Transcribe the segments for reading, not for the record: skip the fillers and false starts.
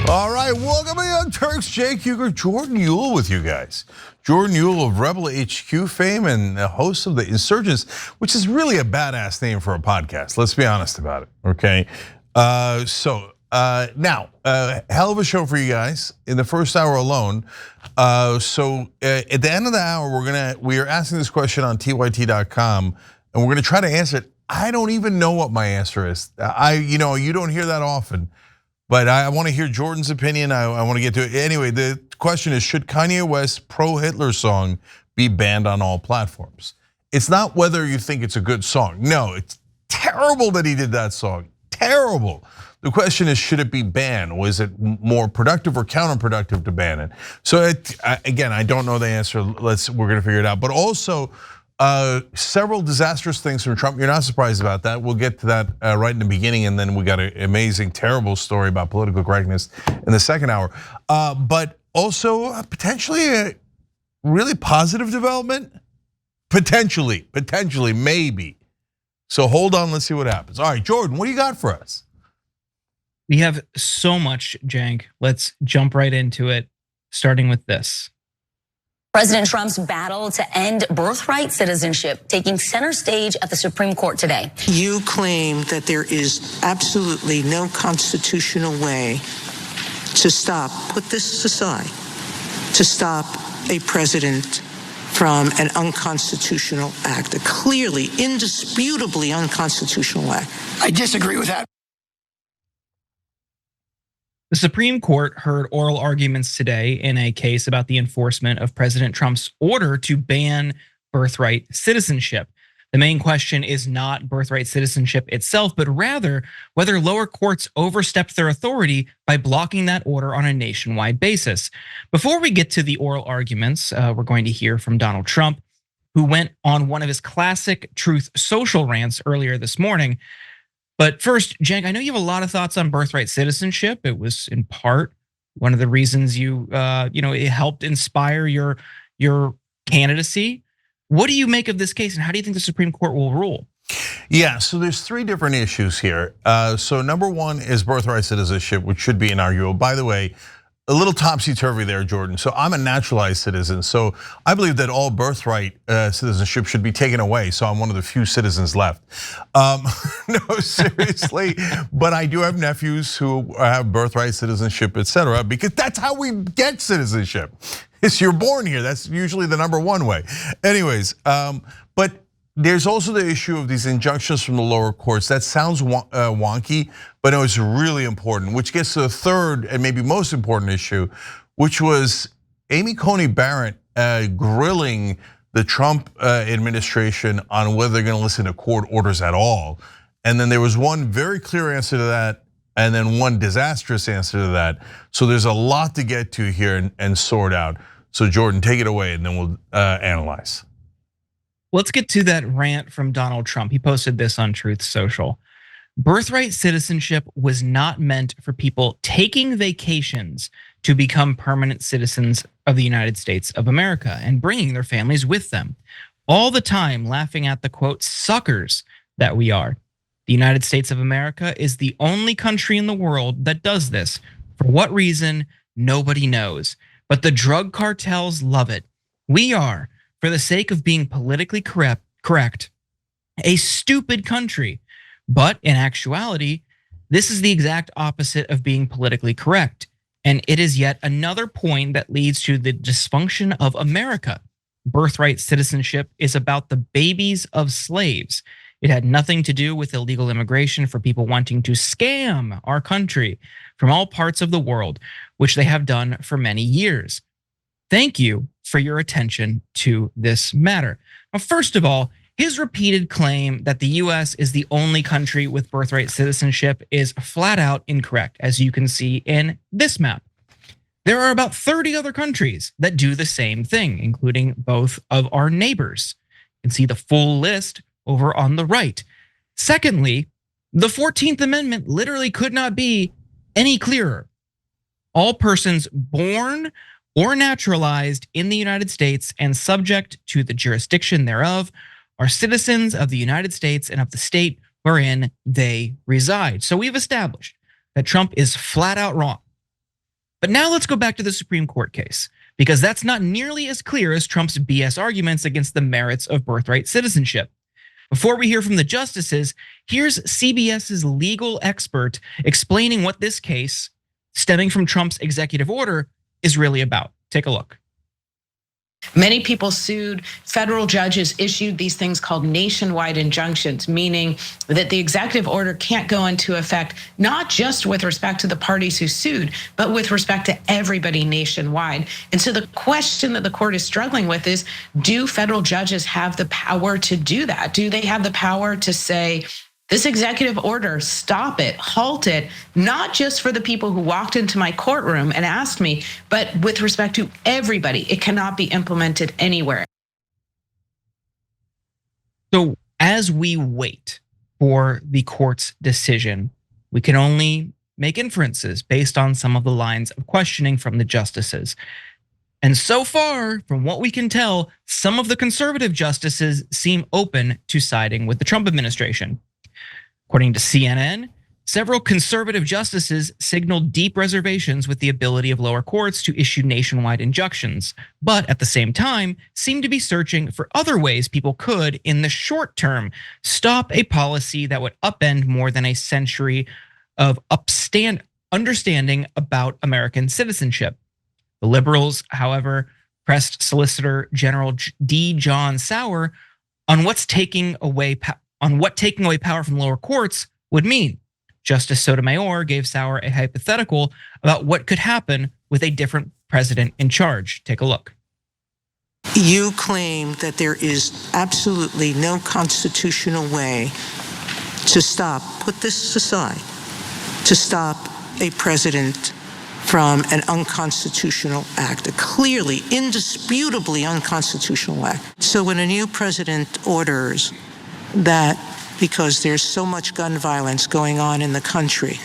All right, welcome to Young Turks. Jake Huger, Jordan Uhl with you guys. Jordan Uhl of Rebel HQ fame and the host of The Insurgents, which is really a badass name for a podcast. Let's be honest about it, okay? Now, hell of a show for you guys in the first hour alone. At the end of the hour, we are asking this question on tyt.com, and we're gonna try to answer it. I don't even know what my answer is. You don't hear that often. But I want to hear Jordan's opinion. I want to get to it. Anyway, the question is, should Kanye West's pro-Hitler song be banned on all platforms? It's not whether you think it's a good song. No, it's terrible that he did that song. Terrible. The question is, should it be banned? Or is it more productive or counterproductive to ban it? So again, I don't know the answer. We're gonna figure it out. But also, several disastrous things from Trump. You're not surprised about that. We'll get to that right in the beginning, and then we got an amazing, terrible story about political correctness in the second hour. But also potentially a really positive development. Potentially, maybe. So hold on, let's see what happens. All right, Jordan, what do you got for us? We have so much, Jank. Let's jump right into it, starting with this. President Trump's battle to end birthright citizenship taking center stage at the Supreme Court today. You claim that there is absolutely no constitutional way to put this aside, to stop a president from an unconstitutional act, a clearly, indisputably unconstitutional act. I disagree with that. The Supreme Court heard oral arguments today in a case about the enforcement of President Trump's order to ban birthright citizenship. The main question is not birthright citizenship itself, but rather whether lower courts overstepped their authority by blocking that order on a nationwide basis. Before we get to the oral arguments, we're going to hear from Donald Trump, who went on one of his classic Truth Social rants earlier this morning. But first, Jank, I know you have a lot of thoughts on birthright citizenship. It was in part one of the reasons it helped inspire your candidacy. What do you make of this case, and how do you think the Supreme Court will rule? Yeah, so there's three different issues here. So number one is birthright citizenship, which should be inarguable. By the way, a little topsy-turvy there, Jordan. So I'm a naturalized citizen. So I believe that all birthright citizenship should be taken away. So I'm one of the few citizens left. No, seriously. But I do have nephews who have birthright citizenship, etc. Because that's how we get citizenship. Is you're born here. That's usually the number one way. Anyways, but there's also the issue of these injunctions from the lower courts. That sounds wonky, but it was really important, which gets to the third and maybe most important issue, which was Amy Coney Barrett grilling the Trump administration on whether they're gonna listen to court orders at all. And then there was one very clear answer to that, and then one disastrous answer to that. So there's a lot to get to here and sort out. So Jordan, take it away, and then we'll analyze. Let's get to that rant from Donald Trump. He posted this on Truth Social. Birthright citizenship was not meant for people taking vacations to become permanent citizens of the United States of America and bringing their families with them. All the time laughing at the quote suckers that we are. The United States of America is the only country in the world that does this. For what reason, nobody knows. But the drug cartels love it. We are, for the sake of being politically correct, a stupid country. But in actuality, this is the exact opposite of being politically correct. And it is yet another point that leads to the dysfunction of America. Birthright citizenship is about the babies of slaves. It had nothing to do with illegal immigration for people wanting to scam our country from all parts of the world, which they have done for many years. Thank you for your attention to this matter. Now, first of all, his repeated claim that the US is the only country with birthright citizenship is flat out incorrect, as you can see in this map. There are about 30 other countries that do the same thing, including both of our neighbors. You can see the full list over on the right. Secondly, the 14th Amendment literally could not be any clearer. All persons born or naturalized in the United States and subject to the jurisdiction thereof are citizens of the United States and of the state wherein they reside. So we've established that Trump is flat out wrong. But now let's go back to the Supreme Court case, because that's not nearly as clear as Trump's BS arguments against the merits of birthright citizenship. Before we hear from the justices, here's CBS's legal expert explaining what this case, stemming from Trump's executive order, is really about. Take a look. Many people sued. Federal judges issued these things called nationwide injunctions, meaning that the executive order can't go into effect, not just with respect to the parties who sued, but with respect to everybody nationwide. And so the question that the court is struggling with is, do federal judges have the power to do that? Do they have the power to say, this executive order, stop it, halt it, not just for the people who walked into my courtroom and asked me, but with respect to everybody, it cannot be implemented anywhere. So as we wait for the court's decision, we can only make inferences based on some of the lines of questioning from the justices. And so far, from what we can tell, some of the conservative justices seem open to siding with the Trump administration. According to CNN, several conservative justices signaled deep reservations with the ability of lower courts to issue nationwide injunctions, but at the same time seem to be searching for other ways people could, in the short term, stop a policy that would upend more than a century of understanding about American citizenship. The liberals, however, pressed Solicitor General D. John Sauer on what taking away power from lower courts would mean. Justice Sotomayor gave Sauer a hypothetical about what could happen with a different president in charge. Take a look. You claim that there is absolutely no constitutional way to stop, put this aside, to stop a president from an unconstitutional act, a clearly, indisputably unconstitutional act. So when a new president orders that, because there's so much gun violence going on in the country,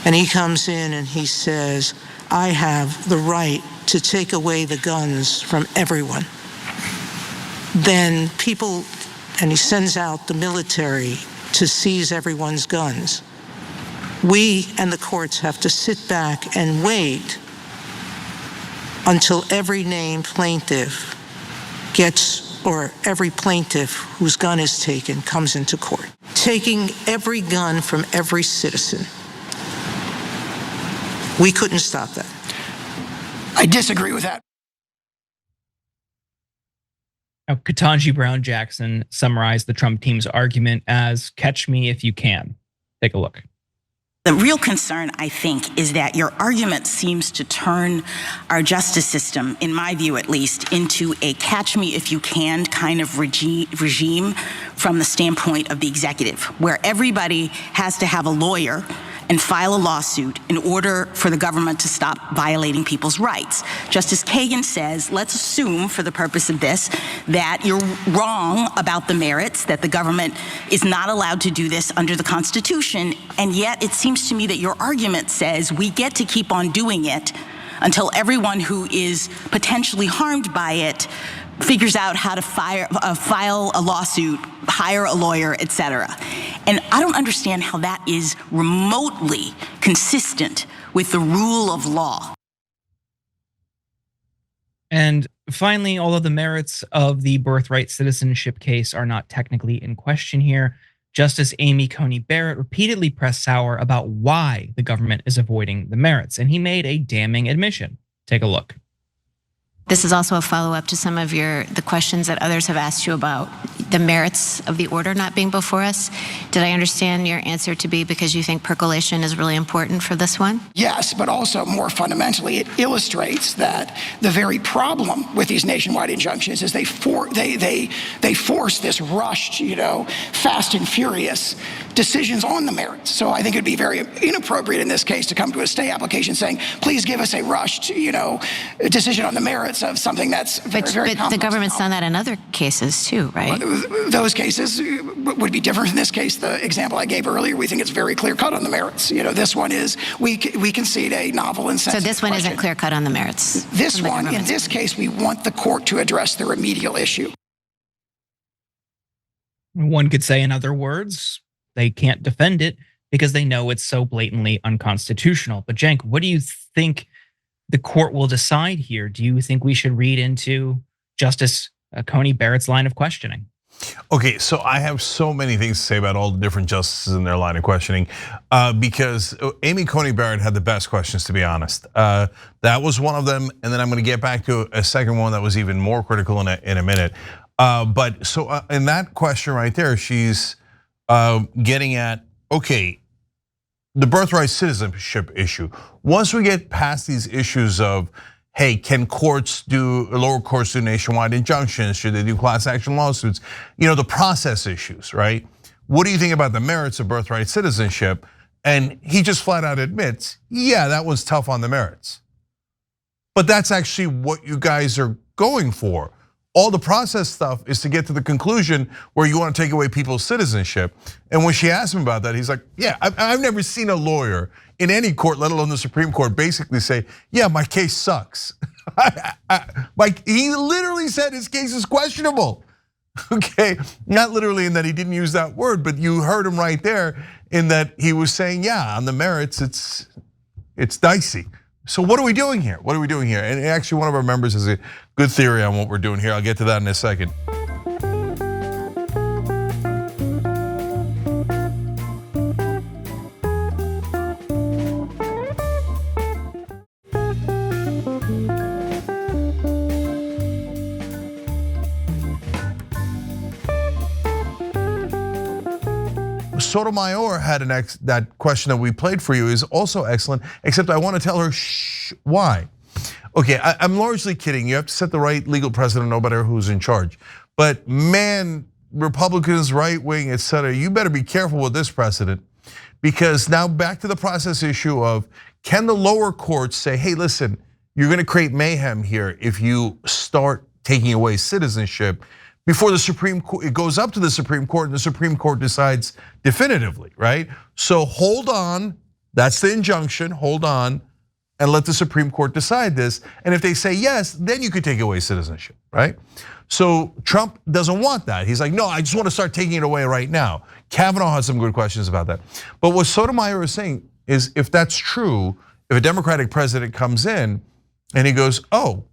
and he comes in and he says, I have the right to take away the guns from everyone, then people, and he sends out the military to seize everyone's guns. We and the courts have to sit back and wait until every named plaintiff gets, or every plaintiff whose gun is taken comes into court. Taking every gun from every citizen. We couldn't stop that. I disagree with that. Now, Ketanji Brown Jackson summarized the Trump team's argument as "catch me if you can." Take a look. The real concern, I think, is that your argument seems to turn our justice system, in my view at least, into a catch me if you can kind of regime from the standpoint of the executive, where everybody has to have a lawyer and file a lawsuit in order for the government to stop violating people's rights. Justice Kagan says, let's assume for the purpose of this that you're wrong about the merits, that the government is not allowed to do this under the Constitution, and yet it seems to me that your argument says we get to keep on doing it until everyone who is potentially harmed by it figures out how to file a lawsuit, hire a lawyer, et cetera. And I don't understand how that is remotely consistent with the rule of law. And finally, although the merits of the birthright citizenship case are not technically in question here, Justice Amy Coney Barrett repeatedly pressed Sauer about why the government is avoiding the merits, and he made a damning admission. Take a look. This is also a follow-up to some of the questions that others have asked you about the merits of the order not being before us. Did I understand your answer to be because you think percolation is really important for this one? Yes, but also more fundamentally, it illustrates that the very problem with these nationwide injunctions is they force this rushed, fast and furious decisions on the merits. So I think it'd be very inappropriate in this case to come to a stay application saying, please give us a rushed, decision on the merits of something that's very complex. But the government's done that in other cases too, right? Those cases would be different. In this case, the example I gave earlier, we think it's very clear cut on the merits. This one is, we concede a novel and sensitive So this one question. isn't clear cut on the merits? This one, in this case, we want the court to address the remedial issue. One could say, in other words, they can't defend it because they know it's so blatantly unconstitutional. But Cenk, what do you think the court will decide here, do you think we should read into Justice Coney Barrett's line of questioning? Okay, so I have so many things to say about all the different justices in their line of questioning, because Amy Coney Barrett had the best questions, to be honest. That was one of them, and then I'm going to get back to a second one that was even more critical in a minute. But so in that question right there, she's getting at, okay, the birthright citizenship issue. Once we get past these issues of, hey, can lower courts do nationwide injunctions? Should they do class action lawsuits? The process issues, right? What do you think about the merits of birthright citizenship? And he just flat out admits, yeah, that was tough on the merits. But that's actually what you guys are going for. All the process stuff is to get to the conclusion where you want to take away people's citizenship. And when she asked him about that, he's like, yeah, I've never seen a lawyer in any court, let alone the Supreme Court, basically say, yeah, my case sucks. Like, he literally said his case is questionable. Okay, not literally in that he didn't use that word, but you heard him right there in that he was saying, yeah, on the merits, it's dicey. So what are we doing here? What are we doing here? And actually, one of our members has a good theory on what we're doing here. I'll get to that in a second. Sotomayor had that question that we played for you is also excellent, except I want to tell her why. Okay, I'm largely kidding. You have to set the right legal precedent no matter who's in charge. But man, Republicans, right wing, et cetera, you better be careful with this precedent, because now back to the process issue of, can the lower courts say, hey, listen, you're going to create mayhem here if you start taking away citizenship before the Supreme Court, it goes up to the Supreme Court and the Supreme Court decides definitively, right? So hold on, that's the injunction, hold on, and let the Supreme Court decide this. And if they say yes, then you could take away citizenship, right? So Trump doesn't want that. He's like, no, I just want to start taking it away right now. Kavanaugh has some good questions about that. But what Sotomayor is saying is, if that's true, if a Democratic president comes in and he goes, oh,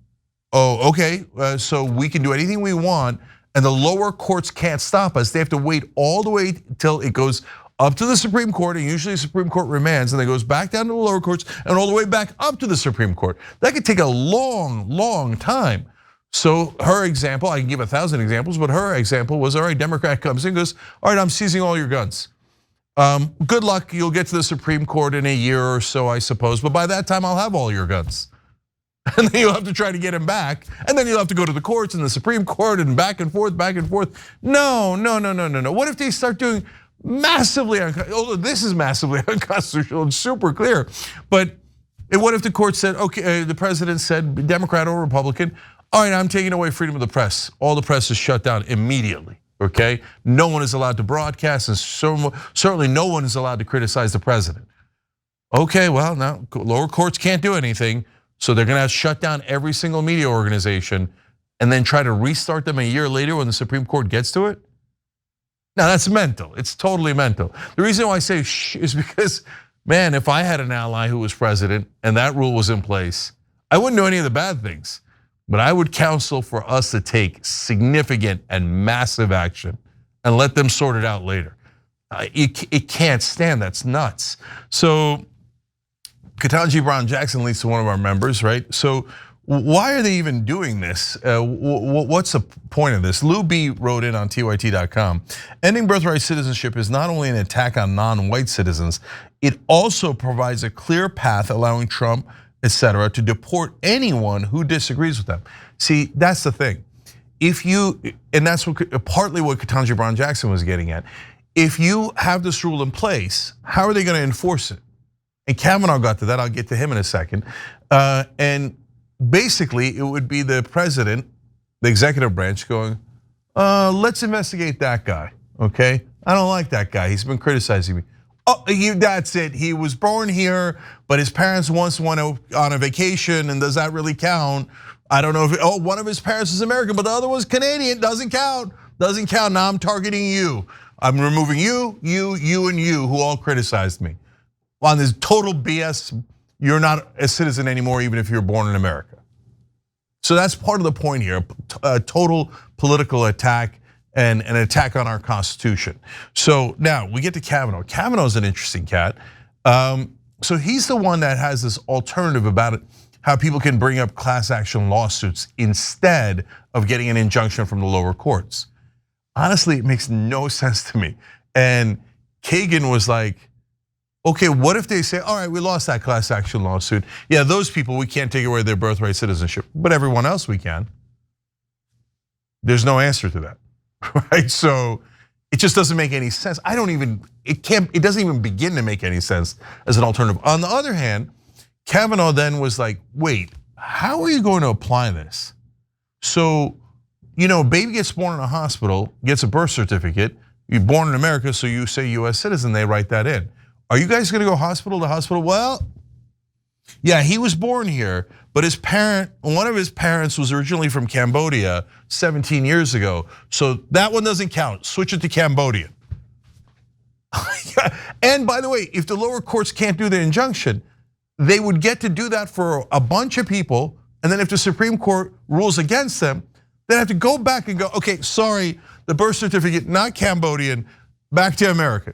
okay, so we can do anything we want, and the lower courts can't stop us. They have to wait all the way till it goes up to the Supreme Court, and usually the Supreme Court remands, and then it goes back down to the lower courts and all the way back up to the Supreme Court. That could take a long, long time. So her example, I can give 1,000 examples, but her example was, all right, Democrat comes in and goes, all right, I'm seizing all your guns. Good luck, you'll get to the Supreme Court in a year or so, I suppose, but by that time I'll have all your guns. And then you'll have to try to get him back, and then you'll have to go to the courts and the Supreme Court and back and forth, back and forth. No. What if they start doing massively, although this is massively unconstitutional and super clear, but what if the court said, okay, the president said, Democrat or Republican, all right, I'm taking away freedom of the press. All the press is shut down immediately, okay? No one is allowed to broadcast, and certainly no one is allowed to criticize the president. Okay, well, now lower courts can't do anything. So they're going to shut down every single media organization and then try to restart them a year later when the Supreme Court gets to it? Now that's mental, it's totally mental. The reason why I say shh is because, man, if I had an ally who was president and that rule was in place, I wouldn't do any of the bad things, but I would counsel for us to take significant and massive action and let them sort it out later. It can't stand, that's nuts. So Ketanji Brown Jackson leads to one of our members, right? So why are they even doing this? What's the point of this? Lou B wrote in on TYT.com. Ending birthright citizenship is not only an attack on non-white citizens, it also provides a clear path allowing Trump, et cetera, to deport anyone who disagrees with them. See, that's the thing. And that's partly what Ketanji Brown Jackson was getting at. If you have this rule in place, how are they going to enforce it? And Kavanaugh got to that, I'll get to him in a second. And basically, it would be the president, the executive branch going, let's investigate that guy, okay? I don't like that guy, he's been criticizing me. Oh, that's it, he was born here, but his parents once went on a vacation, and does that really count? I don't know if, one of his parents is American, but the other one's Canadian, doesn't count. Now I'm targeting you. I'm removing you, and you, who all criticized me on this total BS you're not a citizen anymore, even if you're born in America. So that's part of the point here, a total political attack and an attack on our Constitution. So now we get to Kavanaugh. Kavanaugh's an interesting cat. So he's the one that has this alternative about it, how people can bring up class action lawsuits instead of getting an injunction from the lower courts. Honestly, it makes no sense to me. And Kagan was like, okay, what if they say, all right, we lost that class action lawsuit. Yeah, those people, we can't take away their birthright citizenship, but everyone else we can. There's no answer to that, right? So it just doesn't make any sense. It doesn't even begin to make any sense as an alternative. On the other hand, Kavanaugh then was like, wait, how are you going to apply this? So, baby gets born in a hospital, gets a birth certificate, you're born in America, so you say US citizen, they write that in. Are you guys gonna go hospital to hospital? Well, yeah, he was born here, but one of his parents was originally from Cambodia 17 years ago. So that one doesn't count, switch it to Cambodian. And by the way, if the lower courts can't do the injunction, they would get to do that for a bunch of people. And then if the Supreme Court rules against them, they'd have to go back and go, okay, sorry, the birth certificate, not Cambodian, back to American.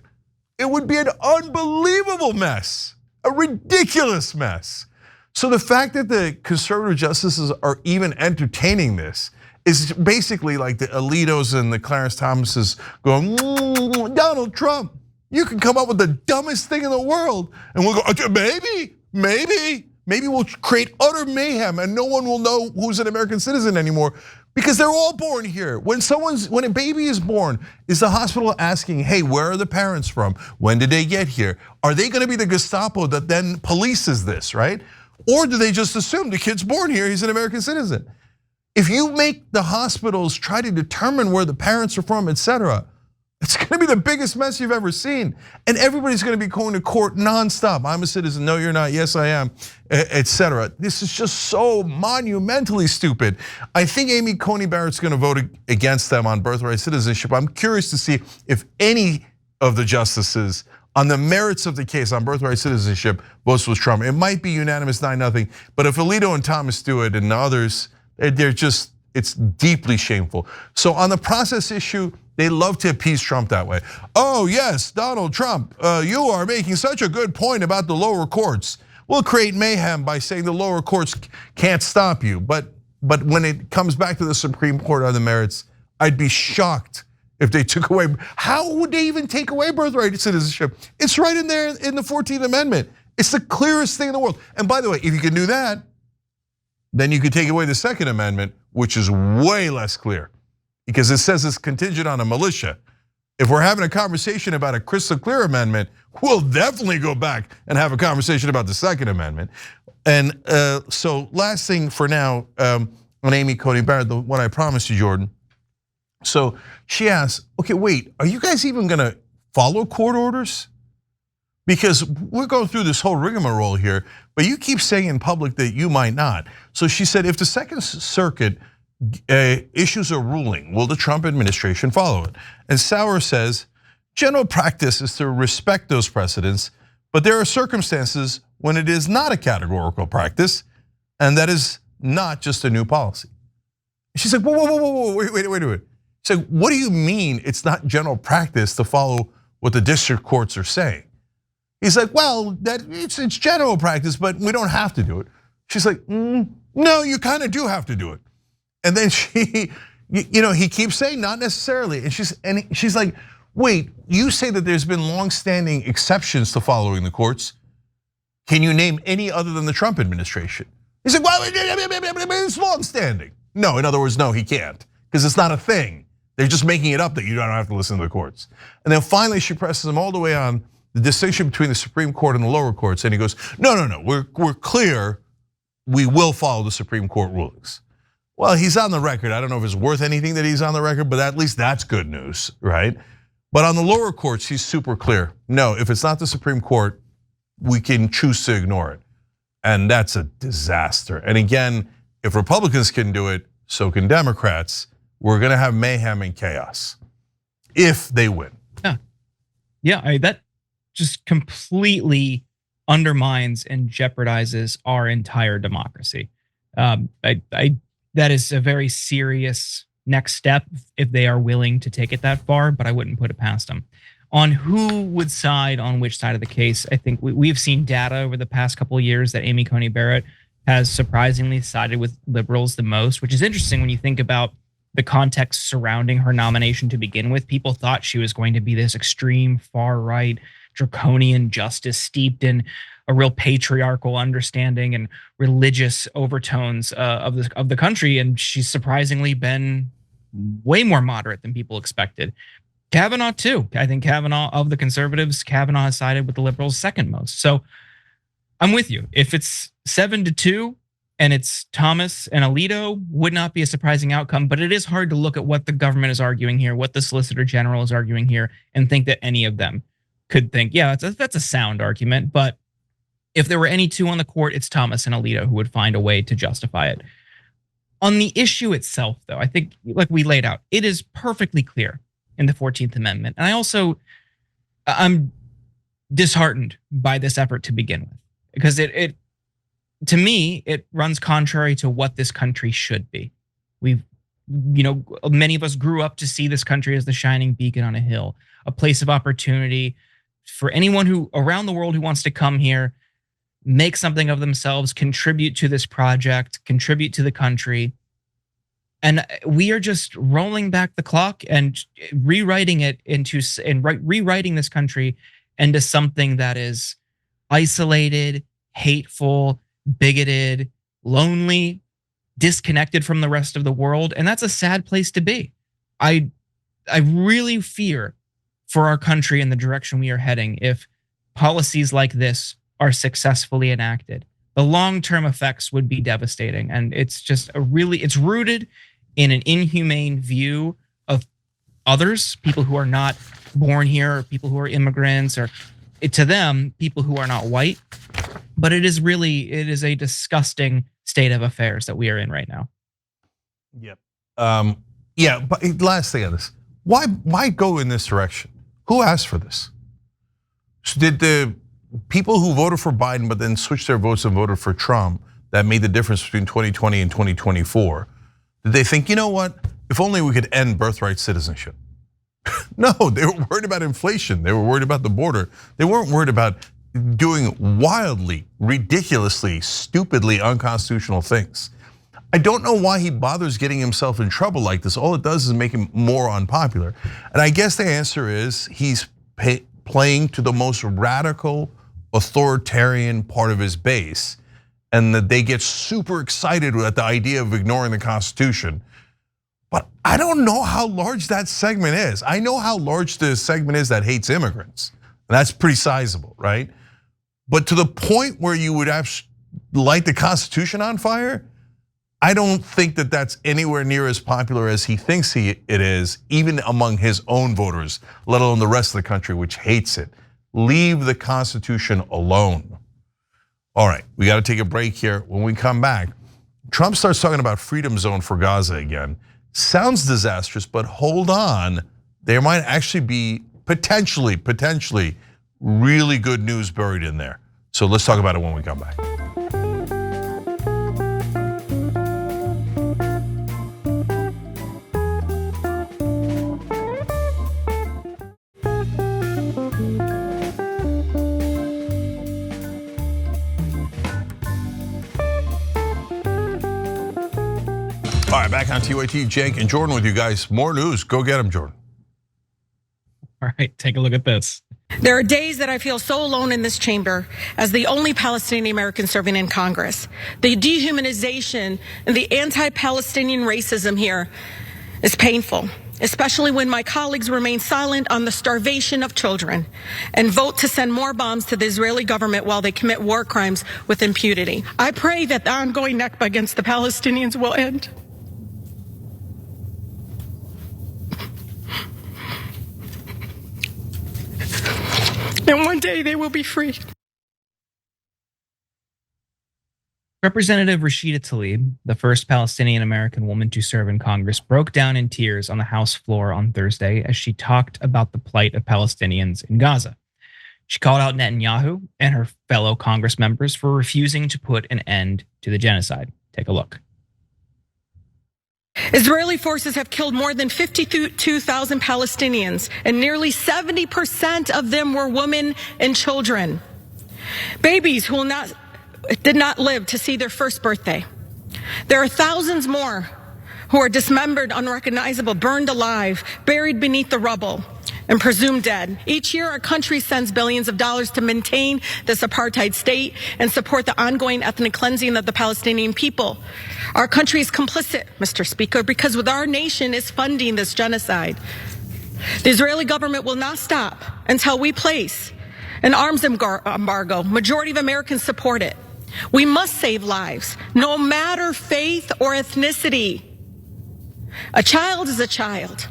It would be an unbelievable mess, a ridiculous mess. So the fact that the conservative justices are even entertaining this is basically like the Alitos and the Clarence Thomases going, Donald Trump, you can come up with the dumbest thing in the world. And we'll go, maybe we'll create utter mayhem and no one will know who's an American citizen anymore. Because they're all born here. When a baby is born, is the hospital asking, hey, where are the parents from? When did they get here? Are they gonna be the Gestapo that then polices this, right? Or do they just assume the kid's born here, he's an American citizen? If you make the hospitals try to determine where the parents are from, etc., it's gonna be the biggest mess you've ever seen. And everybody's gonna be going to court nonstop. I'm a citizen, no you're not, yes I am, etc. This is just so monumentally stupid. I think Amy Coney Barrett's gonna vote against them on birthright citizenship. I'm curious to see if any of the justices on the merits of the case on birthright citizenship votes with Trump. It might be unanimous 9-0, but if Alito and Thomas do it and the others, it's deeply shameful. So on the process issue, they love to appease Trump that way. Oh yes, Donald Trump, you are making such a good point about the lower courts. We'll create mayhem by saying the lower courts can't stop you. But when it comes back to the Supreme Court on the merits, I'd be shocked if they took away. How would they even take away birthright citizenship? It's right in there in the 14th Amendment. It's the clearest thing in the world. And by the way, if you can do that, then you could take away the Second Amendment, which is way less clear. Because it says it's contingent on a militia. If we're having a conversation about a crystal clear amendment, we'll definitely go back and have a conversation about the Second Amendment. And so last thing for now on Amy Coney Barrett, the one I promised you, Jordan. So she asked, okay, wait, are you guys even gonna follow court orders? Because we're going through this whole rigmarole here, but you keep saying in public that you might not. So she said, if the Second Circuit issues a ruling, will the Trump administration follow it? And Sauer says, general practice is to respect those precedents, but there are circumstances when it is not a categorical practice, and that is not just a new policy. She's like, whoa, wait. She's like, what do you mean it's not general practice to follow what the district courts are saying? He's like, well, it's general practice, but we don't have to do it. She's like, no, you kind of do have to do it. And then he keeps saying not necessarily. And she's like, wait, you say that there's been longstanding exceptions to following the courts. Can you name any other than the Trump administration? He's like, well, it's longstanding. No, in other words, no, he can't, because it's not a thing. They're just making it up that you don't have to listen to the courts. And then finally she presses him all the way on the distinction between the Supreme Court and the lower courts. And he goes, no, we're clear, we will follow the Supreme Court rulings. Well, he's on the record. I don't know if it's worth anything that he's on the record, but at least that's good news, right? But on the lower courts, he's super clear. No, if it's not the Supreme Court, we can choose to ignore it. And that's a disaster. And again, if Republicans can do it, so can Democrats. We're gonna have mayhem and chaos if they win. Yeah, that just completely undermines and jeopardizes our entire democracy. That is a very serious next step if they are willing to take it that far, but I wouldn't put it past them. On who would side on which side of the case, I think we've seen data over the past couple of years that Amy Coney Barrett has surprisingly sided with liberals the most, which is interesting when you think about the context surrounding her nomination to begin with. People thought she was going to be this extreme far-right draconian justice steeped in a real patriarchal understanding and religious overtones of the country, and she's surprisingly been way more moderate than people expected. Kavanaugh too. I think Kavanaugh, of the conservatives, Kavanaugh has sided with the liberals second most. So I'm with you. If it's 7-2 and it's Thomas and Alito, would not be a surprising outcome, but it is hard to look at what the government is arguing here, what the Solicitor General is arguing here, and think that any of them could think, yeah, that's a sound argument. But if there were any two on the court, it's Thomas and Alito who would find a way to justify it. On the issue itself, though, I think, like we laid out, it is perfectly clear in the 14th Amendment. And I'm disheartened by this effort to begin with, because it to me, it runs contrary to what this country should be. Many of us grew up to see this country as the shining beacon on a hill, a place of opportunity for anyone who around the world who wants to come here, make something of themselves, contribute to this project, contribute to the country. And we are just rolling back the clock and rewriting this country into something that is isolated, hateful, bigoted, lonely, disconnected from the rest of the world. And that's a sad place to be. I really fear for our country and the direction we are heading if policies like this are successfully enacted. The long-term effects would be devastating. And it's just it's rooted in an inhumane view of others, people who are not born here, or people who are immigrants, or to them, people who are not white. But it is a disgusting state of affairs that we are in right now. Yep. But last thing on this, why go in this direction? Who asked for this? So did the people who voted for Biden but then switched their votes and voted for Trump, that made the difference between 2020 and 2024, did they think, you know what, if only we could end birthright citizenship? No, they were worried about inflation. They were worried about the border. They weren't worried about doing wildly, ridiculously, stupidly unconstitutional things. I don't know why he bothers getting himself in trouble like this. All it does is make him more unpopular. And I guess the answer is he's playing to the most radical, authoritarian part of his base, and that they get super excited at the idea of ignoring the Constitution. But I don't know how large that segment is. I know how large the segment is that hates immigrants. And that's pretty sizable, right? But to the point where you would light the Constitution on fire, I don't think that that's anywhere near as popular as he thinks it is, even among his own voters, let alone the rest of the country, which hates it. Leave the Constitution alone. All right, we got to take a break here. When we come back, Trump starts talking about freedom zone for Gaza again. Sounds disastrous, but hold on. There might actually be potentially really good news buried in there. So let's talk about it when we come back. All right, back on TYT, Jake and Jordan with you guys. More news, go get them, Jordan. All right, take a look at this. There are days that I feel so alone in this chamber as the only Palestinian American serving in Congress. The dehumanization and the anti-Palestinian racism here is painful, especially when my colleagues remain silent on the starvation of children and vote to send more bombs to the Israeli government while they commit war crimes with impunity. I pray that the ongoing Nakba against the Palestinians will end. And one day they will be free. Representative Rashida Tlaib, the first Palestinian American woman to serve in Congress, broke down in tears on the House floor on Thursday as she talked about the plight of Palestinians in Gaza. She called out Netanyahu and her fellow Congress members for refusing to put an end to the genocide. Take a look. Israeli forces have killed more than 52,000 Palestinians, and nearly 70% of them were women and children. Babies who did not live to see their first birthday. There are thousands more who are dismembered, unrecognizable, burned alive, buried beneath the rubble, and presumed dead. Each year, our country sends billions of dollars to maintain this apartheid state and support the ongoing ethnic cleansing of the Palestinian people. Our country is complicit, Mr. Speaker, because our nation is funding this genocide. The Israeli government will not stop until we place an arms embargo. Majority of Americans support it. We must save lives, no matter faith or ethnicity. A child is a child.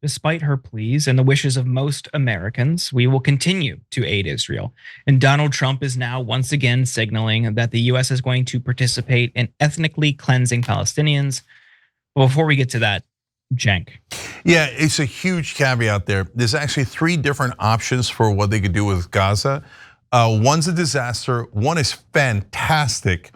Despite her pleas and the wishes of most Americans, we will continue to aid Israel. And Donald Trump is now once again signaling that the US is going to participate in ethnically cleansing Palestinians. But before we get to that, Cenk. Yeah, it's a huge caveat there. There's actually 3 different options for what they could do with Gaza. One's a disaster, one is fantastic,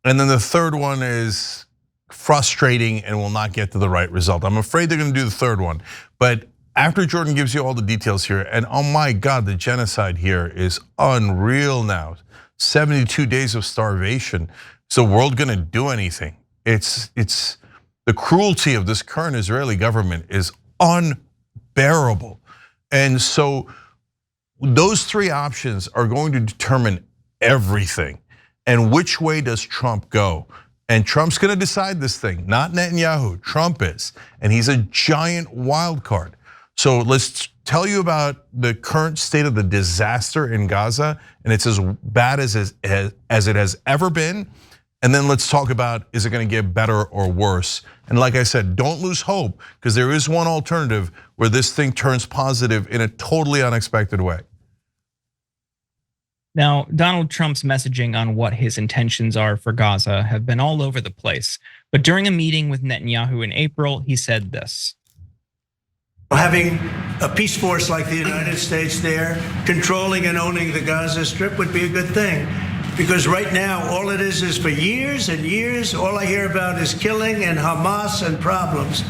and then the third one is frustrating and will not get to the right result. I'm afraid they're gonna do the third one. But after Jordan gives you all the details here, and oh my God, the genocide here is unreal now. 72 days of starvation. Is the world gonna do anything? It's the cruelty of this current Israeli government is unbearable. And so those 3 options are going to determine everything. And which way does Trump go? And Trump's gonna decide this thing, not Netanyahu, Trump is. And he's a giant wild card. So let's tell you about the current state of the disaster in Gaza, and it's as bad as it has ever been. And then let's talk about, is it gonna get better or worse? And like I said, don't lose hope, because there is one alternative where this thing turns positive in a totally unexpected way. Now, Donald Trump's messaging on what his intentions are for Gaza have been all over the place. But during a meeting with Netanyahu in April, he said this. Having a peace force like the United States there, controlling and owning the Gaza Strip would be a good thing. Because right now, all it is for years and years, all I hear about is killing and Hamas and problems.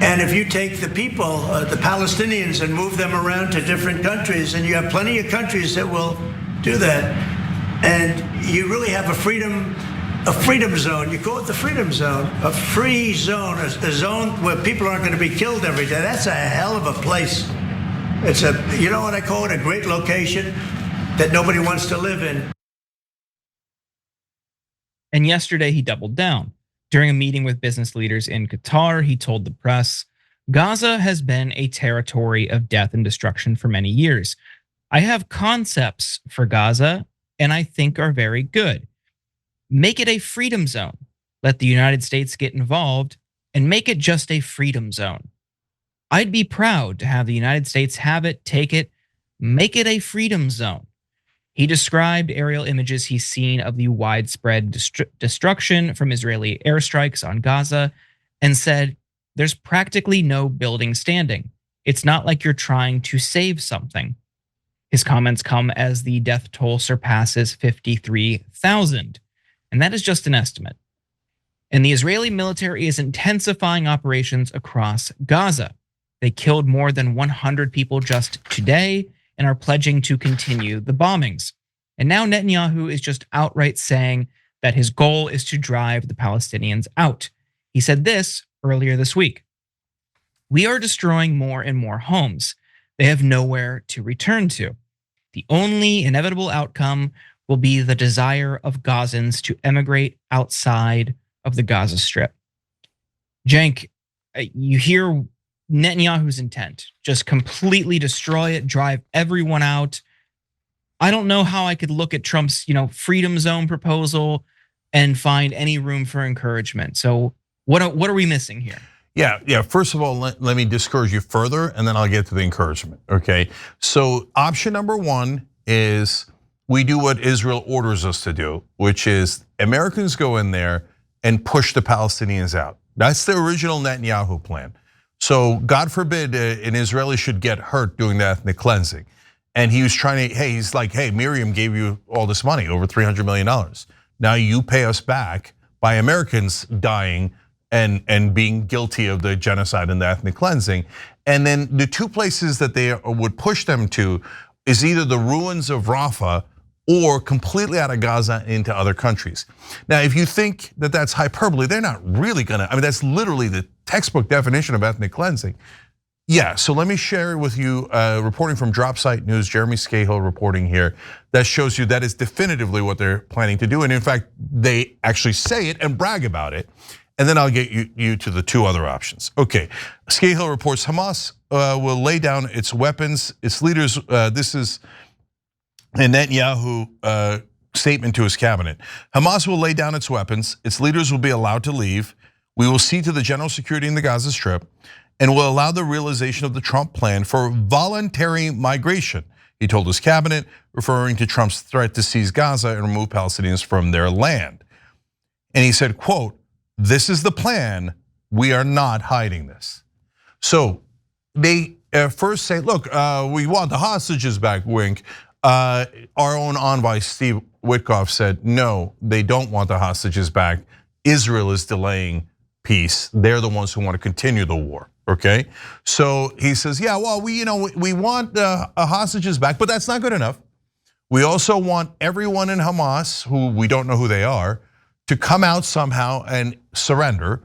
And if you take the people, the Palestinians, and move them around to different countries, and you have plenty of countries that will do that, and you really have a freedom zone. You call it the freedom zone, a free zone, a zone where people aren't going to be killed every day. That's a hell of a place. It's you know what I call it, a great location that nobody wants to live in. And yesterday he doubled down. During a meeting with business leaders in Qatar, he told the press, Gaza has been a territory of death and destruction for many years. I have concepts for Gaza, and I think are very good. Make it a freedom zone. Let the United States get involved and make it just a freedom zone. I'd be proud to have the United States have it, take it, make it a freedom zone. He described aerial images he's seen of the widespread destruction from Israeli airstrikes on Gaza and said, there's practically no building standing. It's not like you're trying to save something. His comments come as the death toll surpasses 53,000, and that is just an estimate. And the Israeli military is intensifying operations across Gaza. They killed more than 100 people just today and are pledging to continue the bombings. And now Netanyahu is just outright saying that his goal is to drive the Palestinians out. He said this earlier this week. We are destroying more and more homes. They have nowhere to return to. The only inevitable outcome will be the desire of Gazans to emigrate outside of the Gaza Strip. Cenk, you hear Netanyahu's intent, just completely destroy it, drive everyone out. I don't know how I could look at Trump's, freedom zone proposal and find any room for encouragement. So what are we missing here? Yeah. First of all, let me discourage you further, and then I'll get to the encouragement. Okay. So option number 1 is we do what Israel orders us to do, which is Americans go in there and push the Palestinians out. That's the original Netanyahu plan. So God forbid an Israeli should get hurt doing the ethnic cleansing. And he was trying to, he's like, hey, Miriam gave you all this money, over $300 million. Now you pay us back by Americans dying and being guilty of the genocide and the ethnic cleansing. And then the two places that they would push them to is either the ruins of Rafah or completely out of Gaza into other countries. Now, if you think that that's hyperbole, they're not really gonna, I mean, that's literally the textbook definition of ethnic cleansing. Yeah, so let me share with you reporting from Dropsite News, Jeremy Scahill reporting here, that shows you that is definitively what they're planning to do. And in fact, they actually say it and brag about it. And then I'll get you to the two other options. Okay, Scahill reports Hamas will lay down its weapons, its leaders, this is a Netanyahu statement to his cabinet. Hamas will lay down its weapons, its leaders will be allowed to leave. We will see to the general security in the Gaza Strip and will allow the realization of the Trump plan for voluntary migration, he told his cabinet, referring to Trump's threat to seize Gaza and remove Palestinians from their land. And he said, quote, this is the plan, we are not hiding this. So they first say, look, we want the hostages back, wink. Our own envoy, Steve Witkoff, said, no, they don't want the hostages back. Israel is delaying peace. They're the ones who want to continue the war, okay? So he says, yeah, well, we want the hostages back, but that's not good enough. We also want everyone in Hamas, who we don't know who they are, to come out somehow and surrender,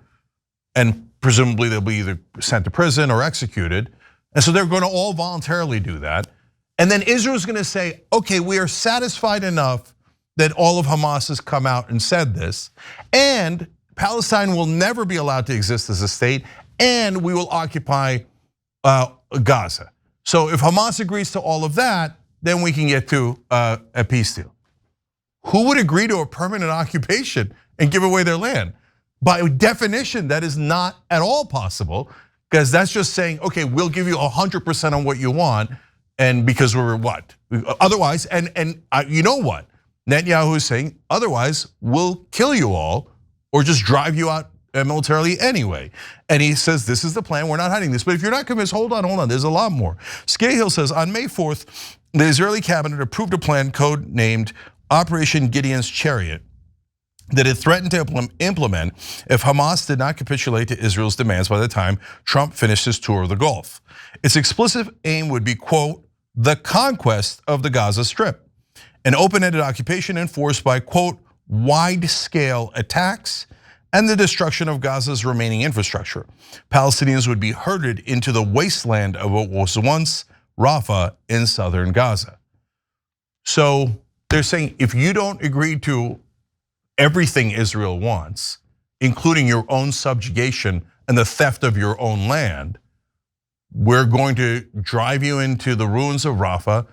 and presumably they'll be either sent to prison or executed. And so they're going to all voluntarily do that. And then Israel's going to say, okay, we are satisfied enough that all of Hamas has come out and said this, and Palestine will never be allowed to exist as a state, and we will occupy Gaza. So if Hamas agrees to all of that, then we can get to a peace deal. Who would agree to a permanent occupation and give away their land? By definition, that is not at all possible, because that's just saying, okay, we'll give you 100% on what you want, and because we're what? Otherwise, and you know what? Netanyahu is saying, otherwise we'll kill you all or just drive you out militarily anyway. And he says, this is the plan, we're not hiding this. But if you're not convinced, hold on, there's a lot more. Scahill says, on May 4th, the Israeli cabinet approved a plan code-named Operation Gideon's Chariot that it threatened to implement if Hamas did not capitulate to Israel's demands by the time Trump finished his tour of the Gulf. Its explicit aim would be, quote, the conquest of the Gaza Strip, an open-ended occupation enforced by, quote, wide-scale attacks and the destruction of Gaza's remaining infrastructure. Palestinians would be herded into the wasteland of what was once Rafah in southern Gaza. So they're saying, if you don't agree to everything Israel wants, including your own subjugation and the theft of your own land, we're going to drive you into the ruins of Rafah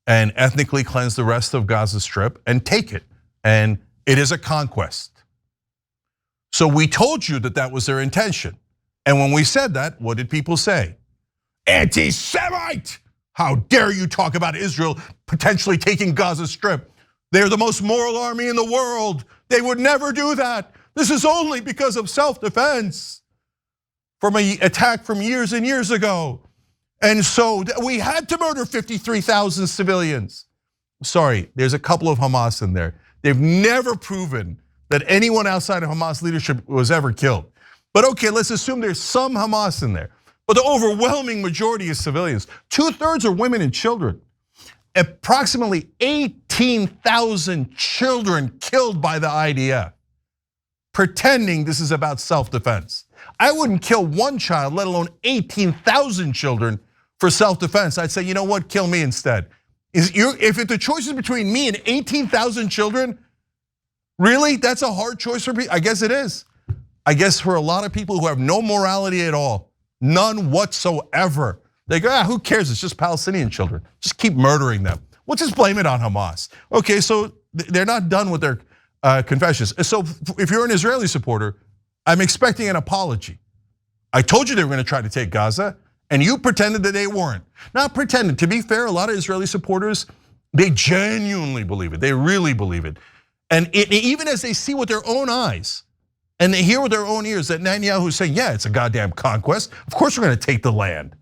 and ethnically cleanse the rest of Gaza Strip and take it. And it is a conquest. So we told you that that was their intention. And when we said that, what did people say? Anti-Semite! How dare you talk about Israel potentially taking Gaza Strip? They're the most moral army in the world. They would never do that. This is only because of self-defense from an attack from years and years ago. And so we had to murder 53,000 civilians. Sorry, there's a couple of Hamas in there. They've never proven that anyone outside of Hamas leadership was ever killed. But okay, let's assume there's some Hamas in there. But the overwhelming majority is civilians. 2/3 are women and children. Approximately 18,000 children killed by the IDF, pretending this is about self-defense. I wouldn't kill one child, let alone 18,000 children for self-defense. I'd say, you know what, kill me instead. If the choice is between me and 18,000 children, really, that's a hard choice for me? I guess it is. I guess for a lot of people who have no morality at all, none whatsoever, they go, who cares, it's just Palestinian children. Just keep murdering them. We'll just blame it on Hamas. Okay, so they're not done with their confessions. So if you're an Israeli supporter, I'm expecting an apology. I told you they were gonna try to take Gaza, and you pretended that they weren't. Not pretended, to be fair, a lot of Israeli supporters, they genuinely believe it, they really believe it. And even as they see with their own eyes, And they hear with their own ears that Netanyahu saying, yeah, it's a goddamn conquest. Of course we're gonna take the land.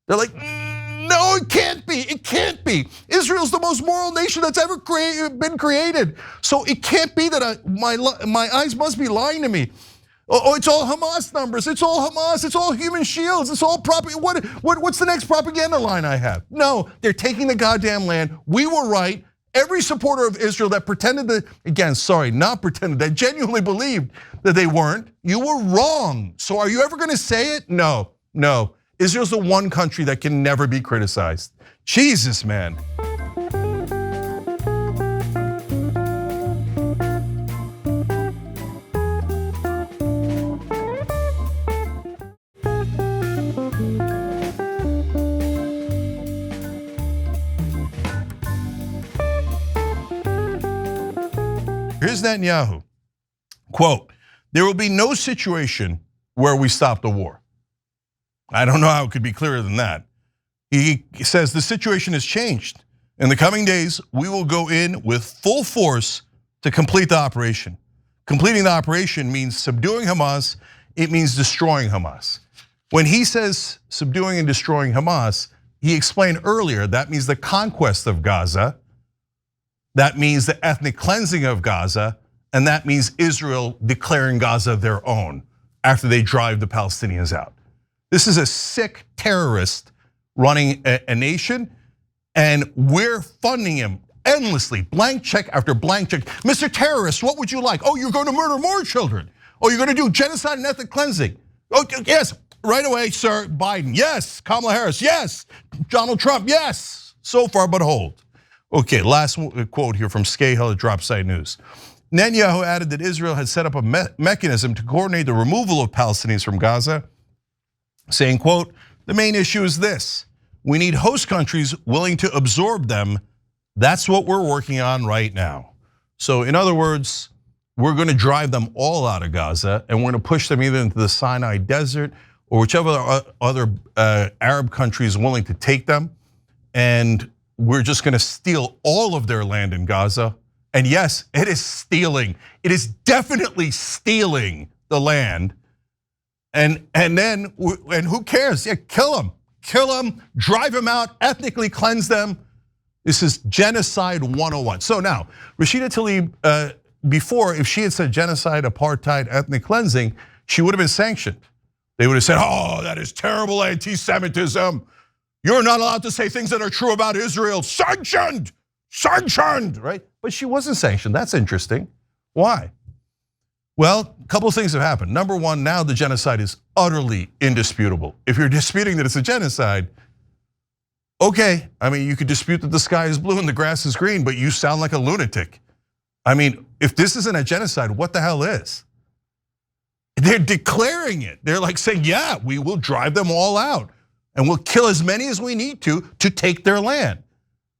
They're like, no, it can't be, it can't be. Israel's the most moral nation that's ever been created. So it can't be that my eyes must be lying to me. Oh, it's all Hamas numbers, it's all Hamas, it's all human shields, it's all what's the next propaganda line I have? No, they're taking the goddamn land, we were right. Every supporter of Israel that pretended that, again, sorry, not pretended, that genuinely believed that they weren't, you were wrong. So are you ever gonna say it? No, no. Israel's the one country that can never be criticized. Jesus, man. Here's Netanyahu, quote, there will be no situation where we stop the war. I don't know how it could be clearer than that. He says the situation has changed. In the coming days, we will go in with full force to complete the operation. Completing the operation means subduing Hamas, it means destroying Hamas. When he says subduing and destroying Hamas, he explained earlier that means the conquest of Gaza, that means the ethnic cleansing of Gaza, and that means Israel declaring Gaza their own after they drive the Palestinians out. This is a sick terrorist running a nation, and we're funding him endlessly, blank check after blank check. Mr. Terrorist, what would you like? Oh, you're going to murder more children. Oh, you're going to do genocide and ethnic cleansing. Oh, yes, right away, sir. Biden, yes. Kamala Harris, yes. Donald Trump, yes. So far, but hold. Okay, last quote here from Scahill at Dropside News. Netanyahu added that Israel had set up a mechanism to coordinate the removal of Palestinians from Gaza, saying, quote, the main issue is this, we need host countries willing to absorb them. That's what we're working on right now. So in other words, we're gonna drive them all out of Gaza and we're gonna push them either into the Sinai Desert or whichever other Arab country is willing to take them. And we're just gonna steal all of their land in Gaza. And yes, it is stealing. It is definitely stealing the land. And who cares? Yeah, kill them, drive them out, ethnically cleanse them. This is genocide 101. So now, Rashida Tlaib, before, if she had said genocide, apartheid, ethnic cleansing, she would have been sanctioned. They would have said, oh, that is terrible anti-Semitism. You're not allowed to say things that are true about Israel. Sanctioned, right? But she wasn't sanctioned, that's interesting. Why? Well, a couple of things have happened. Number one, now the genocide is utterly indisputable. If you're disputing that it's a genocide, okay, I mean, you could dispute that the sky is blue and the grass is green, but you sound like a lunatic. I mean, if this isn't a genocide, what the hell is? They're declaring it. They're like saying, yeah, we will drive them all out and we'll kill as many as we need to take their land.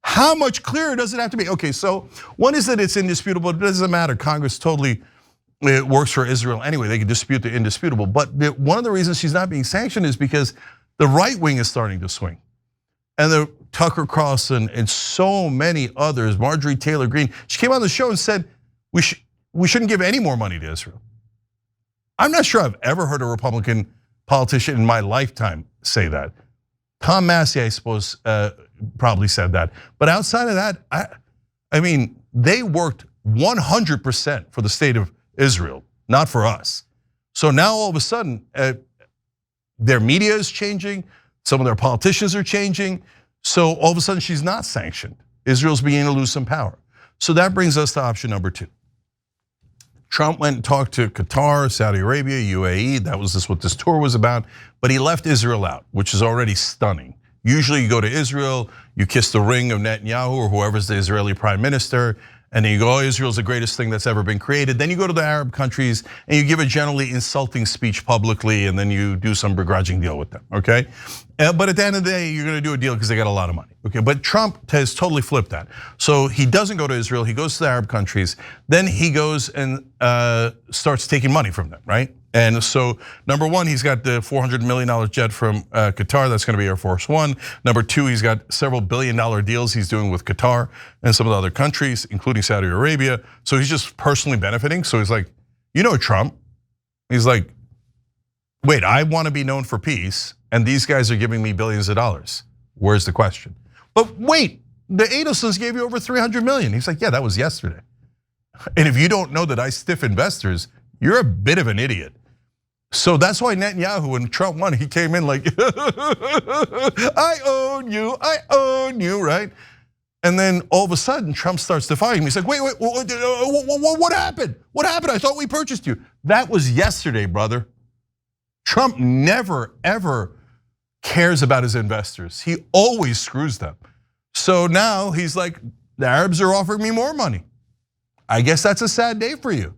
How much clearer does it have to be? Okay, so one is that it's indisputable, it doesn't matter. Congress totally, it works for Israel anyway, they can dispute the indisputable. But one of the reasons she's not being sanctioned is because the right wing is starting to swing. And the Tucker Carlson and so many others, Marjorie Taylor Greene, she came on the show and said, we shouldn't give any more money to Israel. I'm not sure I've ever heard a Republican politician in my lifetime say that. Tom Massey, I suppose, probably said that. But outside of that, I mean, they worked 100% for the state of Israel, not for us. So now all of a sudden, their media is changing, some of their politicians are changing, so all of a sudden she's not sanctioned. Israel's beginning to lose some power. So that brings us to option number two. Trump went and talked to Qatar, Saudi Arabia, UAE, that was just what this tour was about, but he left Israel out, which is already stunning. Usually you go to Israel, you kiss the ring of Netanyahu or whoever's the Israeli prime minister, and then you go, oh, Israel's the greatest thing that's ever been created. Then you go to the Arab countries and you give a generally insulting speech publicly and then you do some begrudging deal with them, okay? But at the end of the day, you're gonna do a deal because they got a lot of money, okay? But Trump has totally flipped that. So he doesn't go to Israel, he goes to the Arab countries, then he goes and starts taking money from them, right? And so number one, he's got the $400 million jet from Qatar, that's gonna be Air Force One. Number two, he's got several billion-dollar deals he's doing with Qatar and some of the other countries, including Saudi Arabia. So he's just personally benefiting. So he's like, you know Trump, He's like, wait, I want to be known for peace, and these guys are giving me billions of dollars. Where's the question? But wait, the Adelsons gave you over 300 million. He's like, yeah, that was yesterday. And if you don't know that I stiff investors, you're a bit of an idiot. So that's why Netanyahu, when Trump won, he came in like, I own you, right? And then all of a sudden, Trump starts defying him. He's like, wait, what happened? What happened? I thought we purchased you. That was yesterday, brother. Trump never, ever cares about his investors. He always screws them. So now he's like, the Arabs are offering me more money. I guess that's a sad day for you.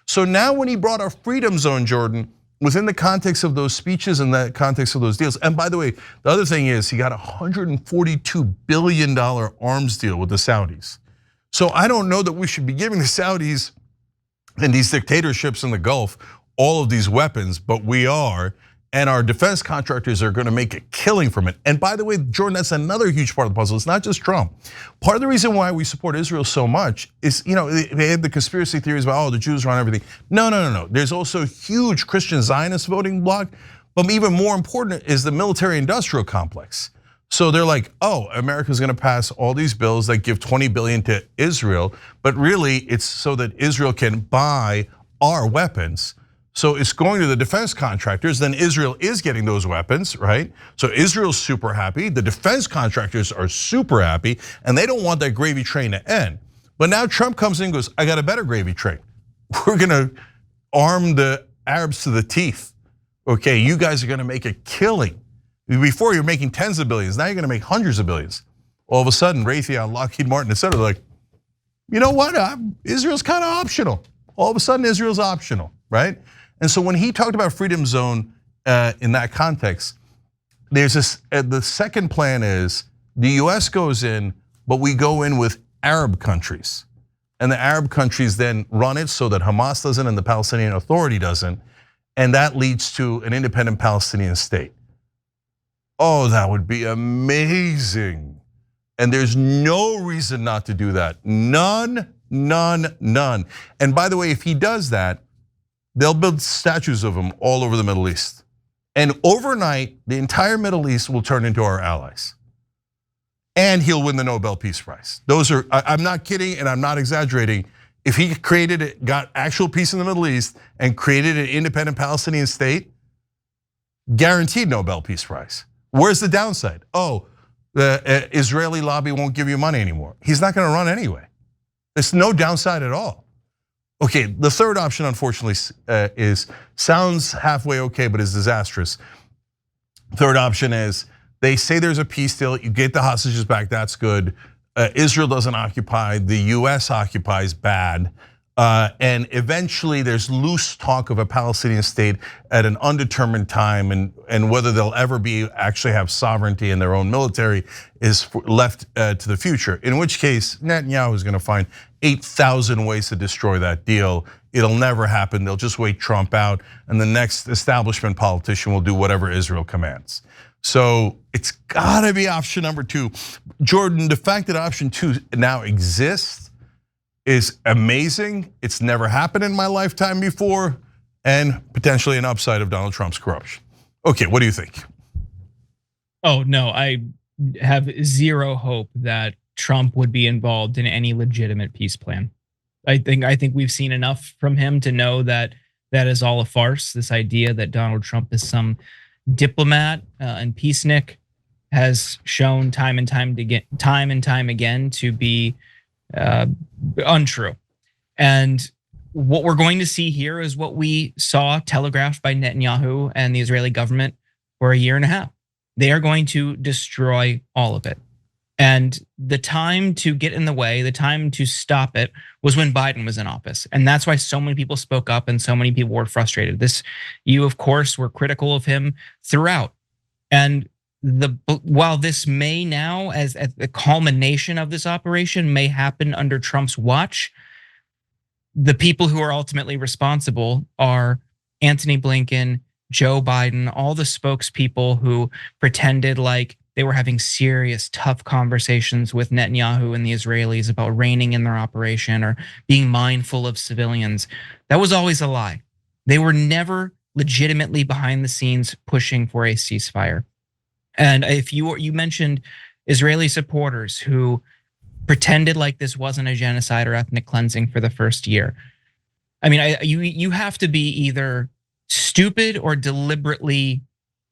So now when he brought our freedom zone, Jordan, within the context of those speeches and the context of those deals, and by the way, the other thing is he got a $142 billion arms deal with the Saudis. So I don't know that we should be giving the Saudis and these dictatorships in the Gulf all of these weapons, but we are. And our defense contractors are going to make a killing from it. And by the way, Jordan, that's another huge part of the puzzle. It's not just Trump. Part of the reason why we support Israel so much is, they have the conspiracy theories about, the Jews run everything. No. There's also a huge Christian Zionist voting bloc. But even more important is the military industrial complex. So they're like, America's going to pass all these bills that give 20 billion to Israel. But really, it's so that Israel can buy our weapons. So it's going to the defense contractors, then Israel is getting those weapons, right? So Israel's super happy, the defense contractors are super happy, and they don't want that gravy train to end. But now Trump comes in and goes, I got a better gravy train. We're gonna arm the Arabs to the teeth. Okay, you guys are gonna make a killing. Before you're making tens of billions, now you're gonna make hundreds of billions. All of a sudden, Raytheon, Lockheed Martin, et cetera, like, you know what, Israel's kind of optional. All of a sudden, Israel's optional, right? And so when he talked about freedom zone in that context, there's this, the second plan is the US goes in, but we go in with Arab countries. And the Arab countries then run it so that Hamas doesn't and the Palestinian Authority doesn't. And that leads to an independent Palestinian state. Oh, that would be amazing. And there's no reason not to do that. None. And by the way, if he does that, they'll build statues of him all over the Middle East. And overnight, the entire Middle East will turn into our allies. And he'll win the Nobel Peace Prize. Those are, I'm not kidding and I'm not exaggerating. If he got actual peace in the Middle East and created an independent Palestinian state, guaranteed Nobel Peace Prize. Where's the downside? The Israeli lobby won't give you money anymore. He's not gonna run anyway. There's no downside at all. Okay, the third option, unfortunately, sounds halfway okay, but is disastrous. Third option is they say there's a peace deal, you get the hostages back, that's good. Israel doesn't occupy, the US occupies, bad. And eventually there's loose talk of a Palestinian state at an undetermined time, and whether they'll ever actually have sovereignty in their own military is left to the future. In which case, Netanyahu is going to find 8,000 ways to destroy that deal. It'll never happen. They'll just wait Trump out, and the next establishment politician will do whatever Israel commands. So it's gotta be option number two. Jordan, the fact that option two now exists is amazing. It's never happened in my lifetime before, and potentially an upside of Donald Trump's corruption. Okay, what do you think? Oh no, I have zero hope that Trump would be involved in any legitimate peace plan. I think we've seen enough from him to know that that is all a farce. This idea that Donald Trump is some diplomat and peacenik has shown time and time again to be untrue. And what we're going to see here is what we saw telegraphed by Netanyahu and the Israeli government for a year and a half. They are going to destroy all of it. And the time to get in the way, the time to stop it was when Biden was in office. And that's why so many people spoke up and so many people were frustrated. You of course were critical of him throughout. And while this may now, as the culmination of this operation may happen under Trump's watch, the people who are ultimately responsible are Antony Blinken, Joe Biden, all the spokespeople who pretended like they were having serious, tough conversations with Netanyahu and the Israelis about reining in their operation or being mindful of civilians. That was always a lie. They were never legitimately behind the scenes pushing for a ceasefire. And if you mentioned Israeli supporters who pretended like this wasn't a genocide or ethnic cleansing for the first year. I mean, you have to be either stupid or deliberately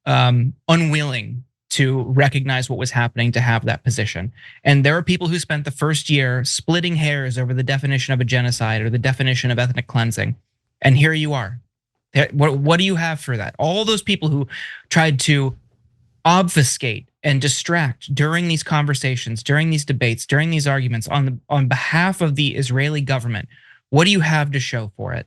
unwilling to recognize what was happening to have that position. And there are people who spent the first year splitting hairs over the definition of a genocide or the definition of ethnic cleansing. And here you are. What do you have for that? All those people who tried to obfuscate and distract during these conversations, during these debates, during these arguments on behalf of the Israeli government, what do you have to show for it?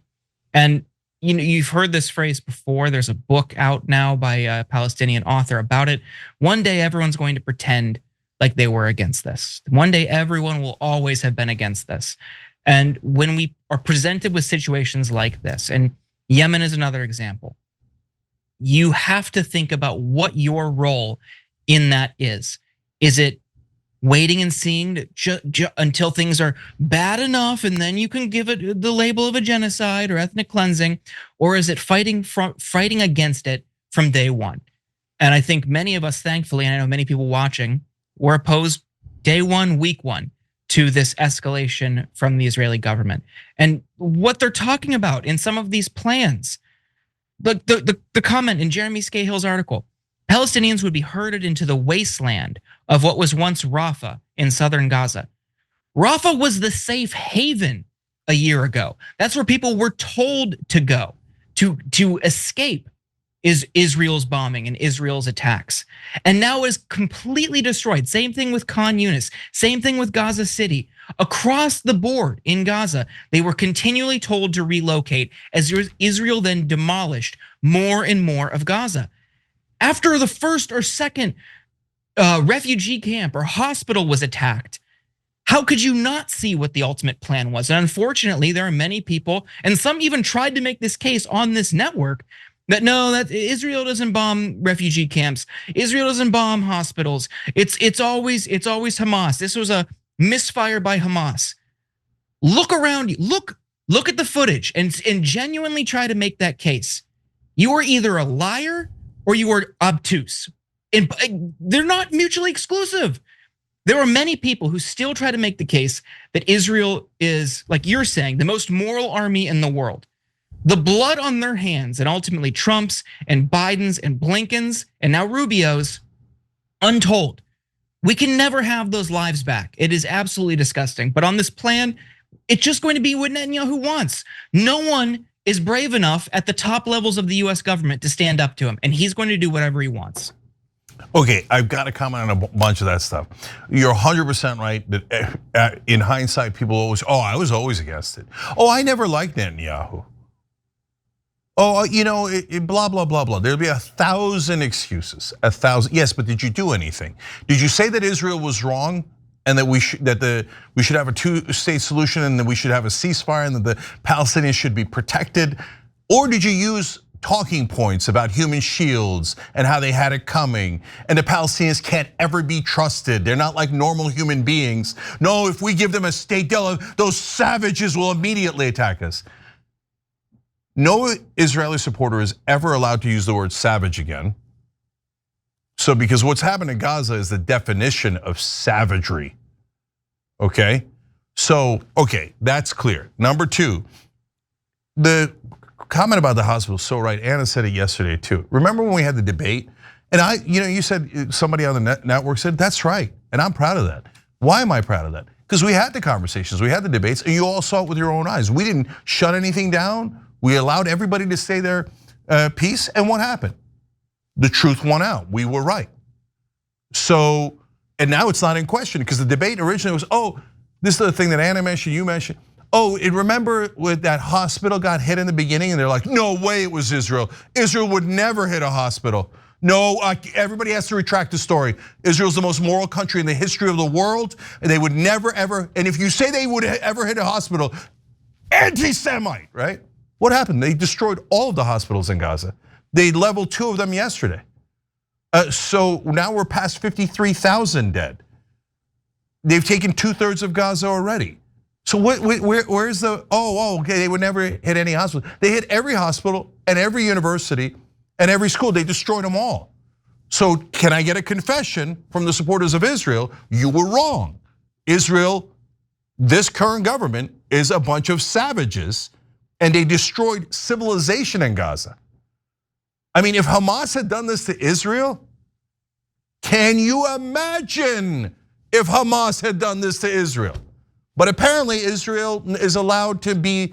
And you've heard this phrase before. There's a book out now by a Palestinian author about it. One day everyone's going to pretend like they were against this. One day everyone will always have been against this. And when we are presented with situations like this, and Yemen is another example, you have to think about what your role in that is. Is it waiting and seeing until things are bad enough and then you can give it the label of a genocide or ethnic cleansing? Or is it fighting against it from day one? And I think many of us, thankfully, and I know many people watching, were opposed day one, week one, to this escalation from the Israeli government. And what they're talking about in some of these plans, the comment in Jeremy Scahill's article, Palestinians would be herded into the wasteland of what was once Rafah in southern Gaza. Rafah was the safe haven a year ago. That's where people were told to go to escape Israel's bombing and Israel's attacks. And now it is completely destroyed. Same thing with Khan Yunis, same thing with Gaza City. Across the board in Gaza, they were continually told to relocate as Israel then demolished more and more of Gaza. After the first or second refugee camp or hospital was attacked, how could you not see what the ultimate plan was? And unfortunately, there are many people, and some even tried to make this case on this network, that no, that Israel doesn't bomb refugee camps. Israel doesn't bomb hospitals. It's always Hamas. This was a misfire by Hamas. Look around you. Look at the footage and genuinely try to make that case. You are either a liar or you are obtuse. And they're not mutually exclusive. There are many people who still try to make the case that Israel is, like you're saying, the most moral army in the world. The blood on their hands, and ultimately Trump's and Biden's and Blinken's and now Rubio's, untold. We can never have those lives back. It is absolutely disgusting. But on this plan, it's just going to be what Netanyahu wants. No one is brave enough at the top levels of the US government to stand up to him, and he's going to do whatever he wants. Okay, I've got to comment on a bunch of that stuff. You're 100% right that in hindsight, people always, I was always against it. I never liked Netanyahu. Blah, blah, blah, blah. There'll be 1,000 excuses, 1,000. Yes, but did you do anything? Did you say that Israel was wrong and that we should have a two-state solution and that we should have a ceasefire and that the Palestinians should be protected? Or did you use talking points about human shields and how they had it coming and the Palestinians can't ever be trusted? They're not like normal human beings. No, if we give them a state, those savages will immediately attack us. No Israeli supporter is ever allowed to use the word savage again. So because what's happened in Gaza is the definition of savagery, okay? So, okay, that's clear. Number two, the comment about the hospital is so right. Anna said it yesterday too. Remember when we had the debate? And you said, somebody on the network said, that's right, and I'm proud of that. Why am I proud of that? Because we had the conversations, we had the debates, and you all saw it with your own eyes. We didn't shut anything down. We allowed everybody to say their piece, and what happened? The truth won out. We were right. So, and now it's not in question because the debate originally was, this is the thing that Anna mentioned, you mentioned. Remember when that hospital got hit in the beginning and they're like, no way it was Israel. Israel would never hit a hospital. No, everybody has to retract the story. Israel's the most moral country in the history of the world, and they would never ever, and if you say they would ever hit a hospital, anti-Semite, right? What happened? They destroyed all of the hospitals in Gaza. They leveled 2 of them yesterday. So now we're past 53,000 dead. They've taken 2/3 of Gaza already. So where's the, okay, they would never hit any hospital. They hit every hospital and every university and every school. They destroyed them all. So can I get a confession from the supporters of Israel? You were wrong. Israel, this current government, is a bunch of savages, and they destroyed civilization in Gaza. I mean, if Hamas had done this to Israel, can you imagine if Hamas had done this to Israel? But apparently Israel is allowed to be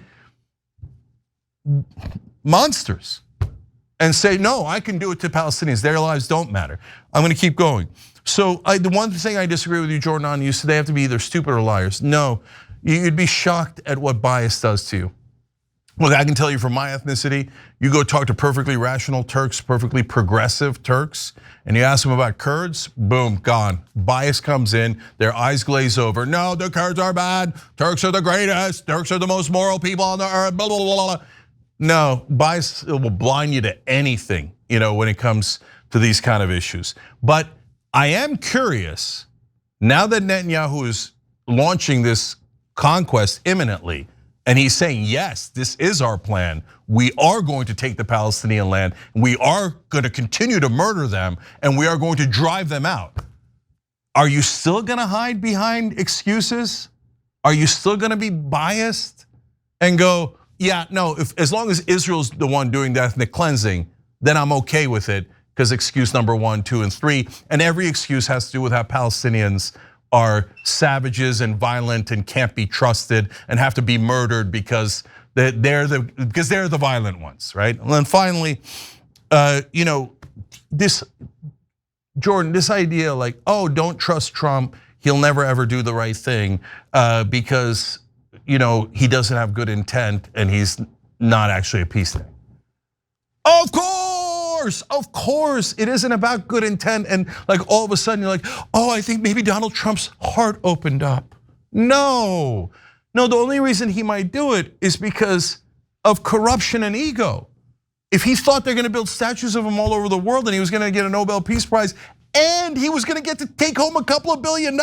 monsters and say, no, I can do it to Palestinians. Their lives don't matter. I'm gonna keep going. So the one thing I disagree with you, Jordan, on, you said they have to be either stupid or liars. No, you'd be shocked at what bias does to you. Look, I can tell you from my ethnicity, you go talk to perfectly rational Turks, perfectly progressive Turks, and you ask them about Kurds, boom, gone. Bias comes in, their eyes glaze over. No, the Kurds are bad, Turks are the greatest, Turks are the most moral people on the earth, blah, blah, blah, blah. No, bias will blind you to anything, when it comes to these kind of issues. But I am curious, now that Netanyahu is launching this conquest imminently, and he's saying, yes, this is our plan. We are going to take the Palestinian land. We are going to continue to murder them, and we are going to drive them out. Are you still going to hide behind excuses? Are you still going to be biased and go, yeah, no, as long as Israel's the one doing the ethnic cleansing, then I'm okay with it, because excuse number 1, 2, and 3, and every excuse has to do with how Palestinians are savages and violent and can't be trusted and have to be murdered because they're the violent ones, right? And then finally, this, Jordan, this idea like, don't trust Trump, he'll never ever do the right thing because he doesn't have good intent and he's not actually a peacenik. Of course, it isn't about good intent and like all of a sudden you're like, I think maybe Donald Trump's heart opened up. No, the only reason he might do it is because of corruption and ego. If he thought they're gonna build statues of him all over the world and he was gonna get a Nobel Peace Prize and he was gonna get to take home a couple of $1 billion,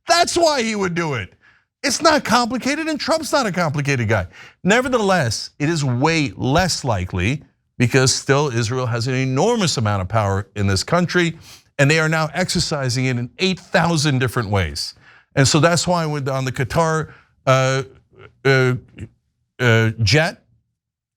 that's why he would do it. It's not complicated and Trump's not a complicated guy. Nevertheless, it is way less likely because still Israel has an enormous amount of power in this country and they are now exercising it in 8,000 different ways. And so that's why on the Qatar jet,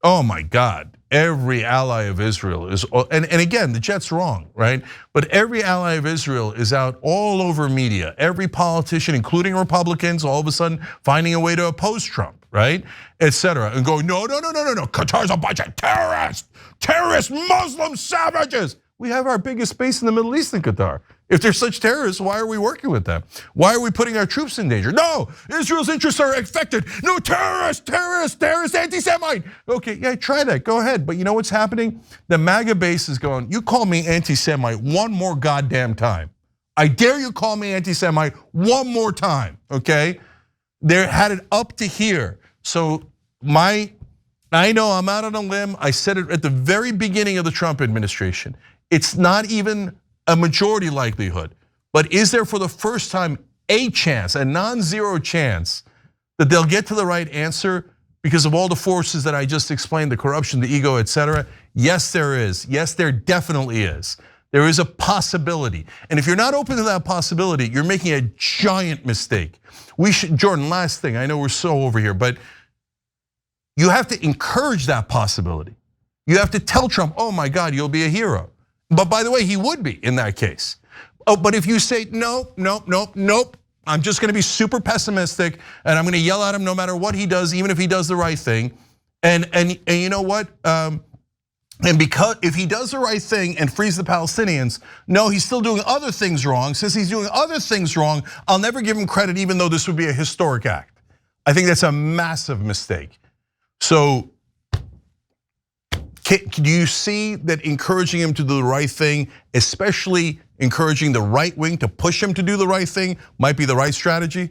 oh my God, every ally of Israel is, and again, the jet's wrong, right? But every ally of Israel is out all over media. Every politician, including Republicans, all of a sudden finding a way to oppose Trump, right? Etc. And going, no, Qatar's a bunch of terrorist Muslim savages. We have our biggest base in the Middle East in Qatar. If they're such terrorists, why are we working with them? Why are we putting our troops in danger? No, Israel's interests are affected. No, terrorist, anti-Semite. Okay, yeah, try that, go ahead. But you know what's happening? The MAGA base is going, you call me anti-Semite one more goddamn time. I dare you call me anti-Semite one more time, okay? They had it up to here. So I know I'm out on a limb. I said it at the very beginning of the Trump administration. It's not even a majority likelihood, but is there for the first time a chance, a non-zero chance that they'll get to the right answer because of all the forces that I just explained, the corruption, the ego, etc.? Yes, there is. Yes, there definitely is. There is a possibility. And if you're not open to that possibility, you're making a giant mistake. Jordan, last thing, I know we're so over here, but you have to encourage that possibility. You have to tell Trump, oh my God, you'll be a hero. But by the way, he would be in that case. But if you say, nope, I'm just gonna be super pessimistic and I'm gonna yell at him no matter what he does, even if he does the right thing. And you know what? And because if he does the right thing and frees the Palestinians, no, he's still doing other things wrong. Since he's doing other things wrong, I'll never give him credit even though this would be a historic act. I think that's a massive mistake. So, do you see that encouraging him to do the right thing, especially encouraging the right wing to push him to do the right thing, might be the right strategy?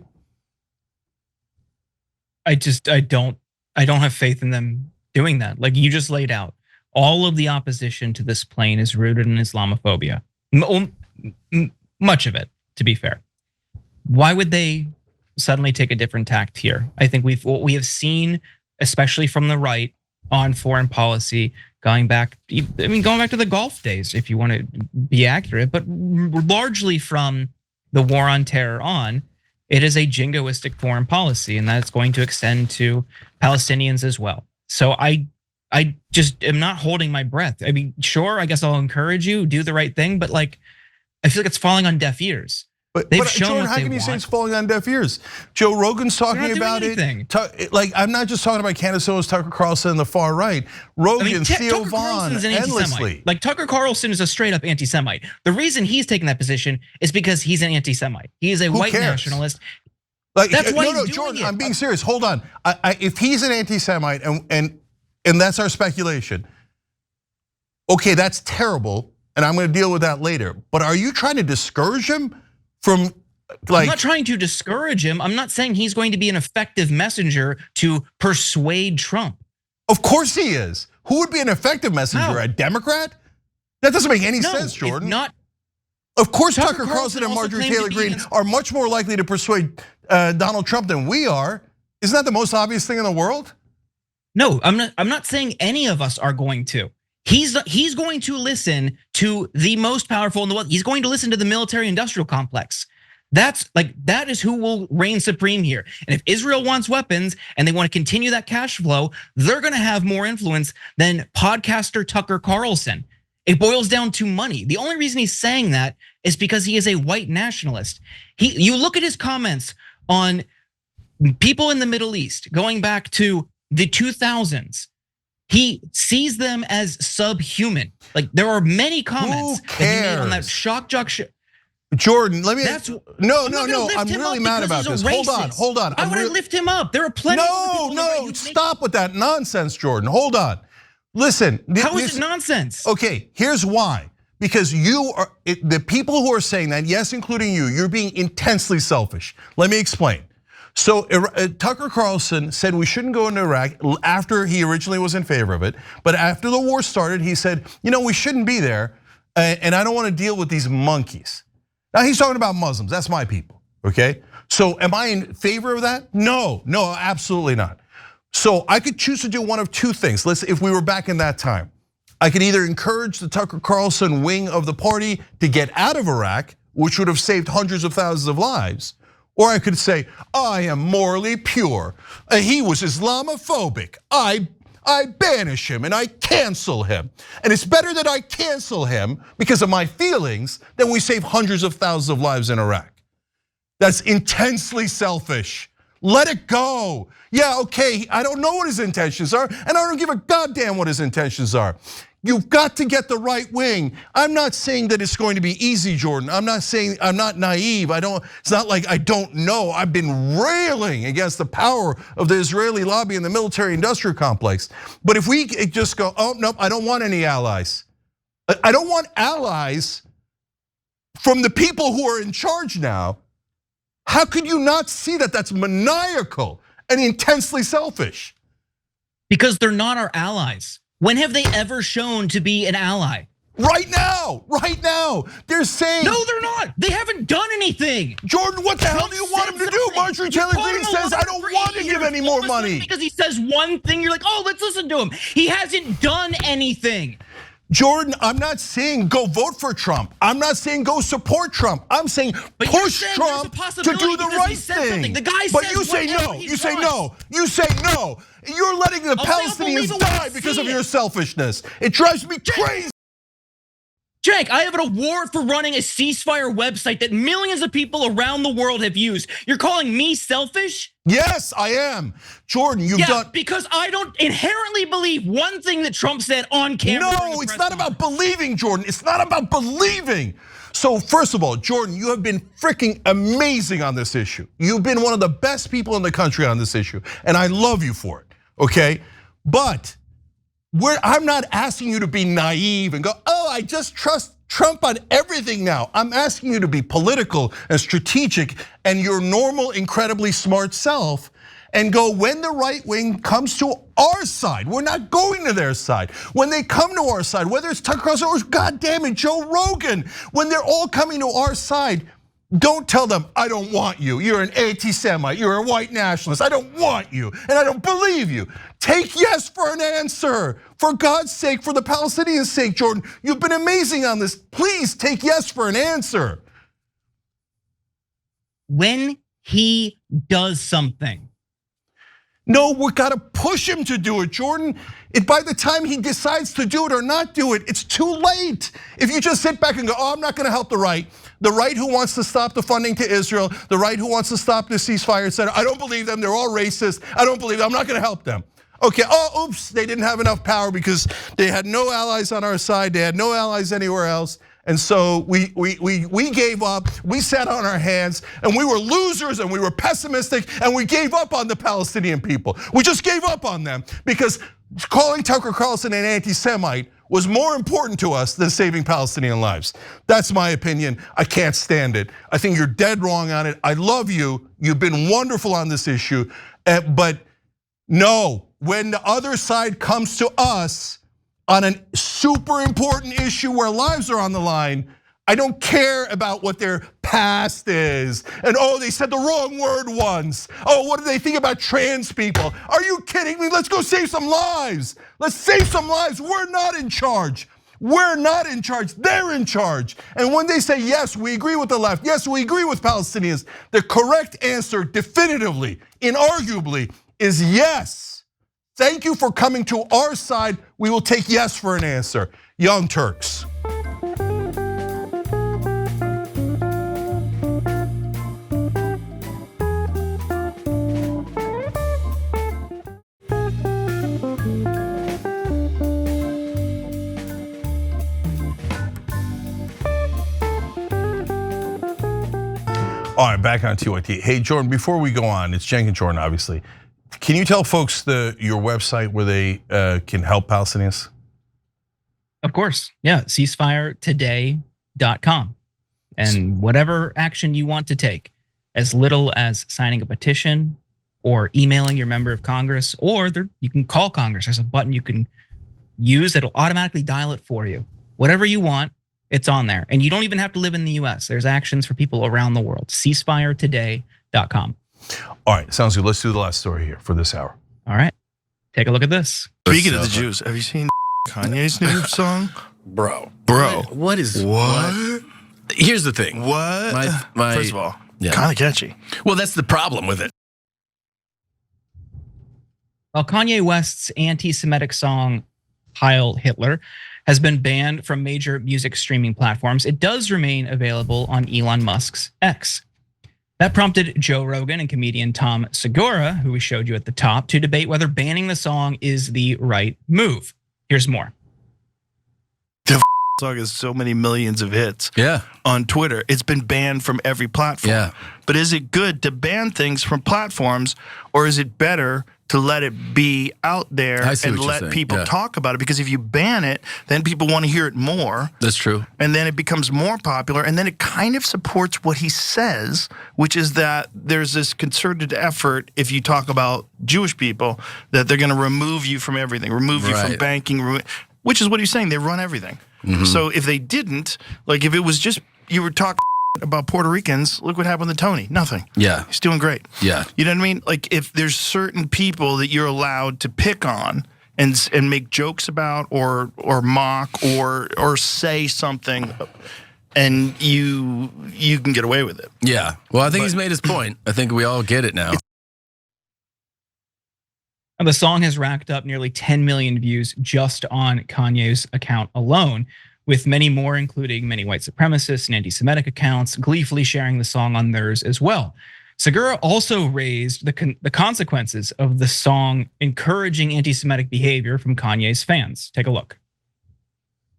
I don't have faith in them doing that. Like you just laid out, all of the opposition to this plan is rooted in Islamophobia. Much of it, to be fair. Why would they suddenly take a different tact here. I think what we have seen, especially from the right on foreign policy, going back to the Gulf days, if you want to be accurate, but largely from the war on terror on, it is a jingoistic foreign policy, and that's going to extend to Palestinians as well. So I just am not holding my breath. I mean, sure, I guess I'll encourage you, do the right thing, but like, I feel like it's falling on deaf ears. But they've shown Jordan, what how they can you say want. it's falling on deaf ears? Joe Rogan's talking about anything. it. Like, I'm not just talking about Candace Owens, Tucker Carlson, and the far right. Rogan, Theo Tucker Vaughn, Carlson's an endlessly. anti-Semite. Like Tucker Carlson is a straight up anti-Semite. The reason he's taking that position is because he's an anti-Semite. He is a white cares? nationalist. Like, That's why he's doing Jordan, it. I'm being serious. Hold on. If he's an anti-Semite and that's our speculation, okay, that's terrible, and I'm going to deal with that later. But are you trying to discourage him from? I'm not trying to discourage him. I'm not saying he's going to be an effective messenger to persuade Trump. Of course he is. Who would be an effective messenger? No. A Democrat? That doesn't make any No, sense, Jordan. Not. Of course, Tucker Tucker Carlson Carlson and also Marjorie claimed Taylor to be Greene against- are much more likely to persuade Donald Trump than we are. Isn't that the most obvious thing in the world? No, I'm not saying any of us are going to. He's going to listen to the most powerful in the world. He's going to listen to the military-industrial complex. That is who will reign supreme here. And if Israel wants weapons and they want to continue that cash flow, they're going to have more influence than podcaster Tucker Carlson. It boils down to money. The only reason he's saying that is because he is a white nationalist. You look at his comments on people in the Middle East going back to the 2000s. He sees them as subhuman. Like there are many comments that he made on that shock jock shit. Jordan, let me. No. lift I'm him really up mad because about he's this. a racist. Hold on. Why would I lift him up? There are plenty of people. No, stop with that nonsense, Jordan. Hold on. Listen. How is it nonsense? Okay, here's why. Because you are the people who are saying that, yes, including you, you're being intensely selfish. Let me explain. So Tucker Carlson said we shouldn't go into Iraq after he originally was in favor of it. But after the war started, he said, we shouldn't be there. And I don't want to deal with these monkeys. Now he's talking about Muslims, that's my people, okay? So am I in favor of that? No, absolutely not. So I could choose to do one of two things. If we were back in that time, I could either encourage the Tucker Carlson wing of the party to get out of Iraq, which would have saved hundreds of thousands of lives, or I could say, I am morally pure. He was Islamophobic. I banish him and I cancel him. And it's better that I cancel him because of my feelings than we save hundreds of thousands of lives in Iraq. That's intensely selfish. Let it go. Yeah, okay, I don't know what his intentions are, and I don't give a goddamn what his intentions are. You've got to get the right wing. I'm not saying that it's going to be easy, Jordan. I'm not saying, I'm not naive. It's not like I don't know. I've been railing against the power of the Israeli lobby and the military-industrial complex. But if we just go, oh, nope, I don't want any allies. I don't want allies from the people who are in charge now. How could you not see that that's maniacal and intensely selfish? Because they're not our allies. When have they ever shown to be an ally? Right now. They're saying. No, they're not. They haven't done anything. Jordan, what the hell do you want him to do? Marjorie Taylor Greene says, I don't want to give any more money. Because he says one thing, you're like, oh, let's listen to him. He hasn't done anything. Jordan, I'm not saying go vote for Trump. I'm not saying go support Trump. I'm saying push Trump to do the right thing. The guy but says you say no. You say no. You say no. You're letting the Palestinians die because of your selfishness. It drives me crazy. Jake, I have an award for running a ceasefire website that millions of people around the world have used. You're calling me selfish? Yes, I am. Jordan, you've done. Because I don't inherently believe one thing that Trump said on camera. No, it's not about believing, Jordan. It's not about believing. So first of all, Jordan, you have been freaking amazing on this issue. You've been one of the best people in the country on this issue, and I love you for it, okay? But I'm not asking you to be naive and go, oh, I just trust Trump on everything now. I'm asking you to be political and strategic and your normal, incredibly smart self and go, when the right wing comes to our side, we're not going to their side. When they come to our side, whether it's Tucker Carlson or goddamn it, Joe Rogan, when they're all coming to our side, Don't tell them, I don't want you. You're an anti-Semite, you're a white nationalist. I don't want you, and I don't believe you. Take yes for an answer. For God's sake, for the Palestinians' sake, Jordan, you've been amazing on this. Please take yes for an answer. When he does something. No, we gotta push him to do it, Jordan. By the time he decides to do it or not do it, it's too late. If you just sit back and go, I'm not gonna help the right who wants to stop the funding to Israel, the right who wants to stop the ceasefire, etc. I don't believe them, they're all racist. I don't believe them, I'm not gonna help them. Okay, oops, they didn't have enough power because they had no allies on our side, they had no allies anywhere else. And so we gave up, we sat on our hands, and we were losers and we were pessimistic, and we gave up on the Palestinian people. We just gave up on them because calling Tucker Carlson an anti-Semite was more important to us than saving Palestinian lives. That's my opinion, I can't stand it. I think you're dead wrong on it. I love you, you've been wonderful on this issue, but no, when the other side comes to us, on a super important issue where lives are on the line, I don't care about what their past is. And they said the wrong word once. What do they think about trans people? Are you kidding me? Let's go save some lives. Let's save some lives. We're not in charge. We're not in charge, they're in charge. And when they say, yes, we agree with the left, yes, we agree with Palestinians, the correct answer definitively, inarguably, is yes. Thank you for coming to our side. We will take yes for an answer. Young Turks. All right, back on TYT. Hey, Jordan, before we go on, it's Cenk and Jordan, obviously. Can you tell folks your website where they can help Palestinians? Of course, yeah, ceasefiretoday.com. And whatever action you want to take, as little as signing a petition or emailing your member of Congress, or you can call Congress. There's a button you can use that'll automatically dial it for you. Whatever you want, it's on there. And you don't even have to live in the US. There's actions for people around the world. ceasefiretoday.com. All right, sounds good. Let's do the last story here for this hour. All right, take a look at this. Speaking of the Jews, have you seen Kanye's new song? Bro. What? Here's the thing. What? First of all, kind of catchy. Well, that's the problem with it. Well, Kanye West's anti-Semitic song, Heil Hitler, has been banned from major music streaming platforms. It does remain available on Elon Musk's X. That prompted Joe Rogan and comedian Tom Segura, who we showed you at the top, to debate whether banning the song is the right move. Here's more. The song has so many millions of hits on Twitter. It's been banned from every platform. Yeah. But is it good to ban things from platforms, or is it better to let it be out there and let people talk about it? Because if you ban it, then people want to hear it more. That's true. And then it becomes more popular, and then it kind of supports what he says, which is that there's this concerted effort, if you talk about Jewish people, that they're going to remove you from everything, remove you from banking, which is what he's saying. They run everything. So if they didn't, like if it was just, you were talking about Puerto Ricans, look what happened to Tony. Nothing. Yeah. He's doing great. Yeah. You know what I mean? Like if there's certain people that you're allowed to pick on and make jokes about or mock or say something, and you can get away with it. Yeah. Well, I think he's made his point. I think we all get it now. The song has racked up nearly 10 million views just on Kanye's account alone, with many more, including many white supremacists and anti-Semitic accounts, gleefully sharing the song on theirs as well. Segura also raised the consequences of the song encouraging anti-Semitic behavior from Kanye's fans. Take a look.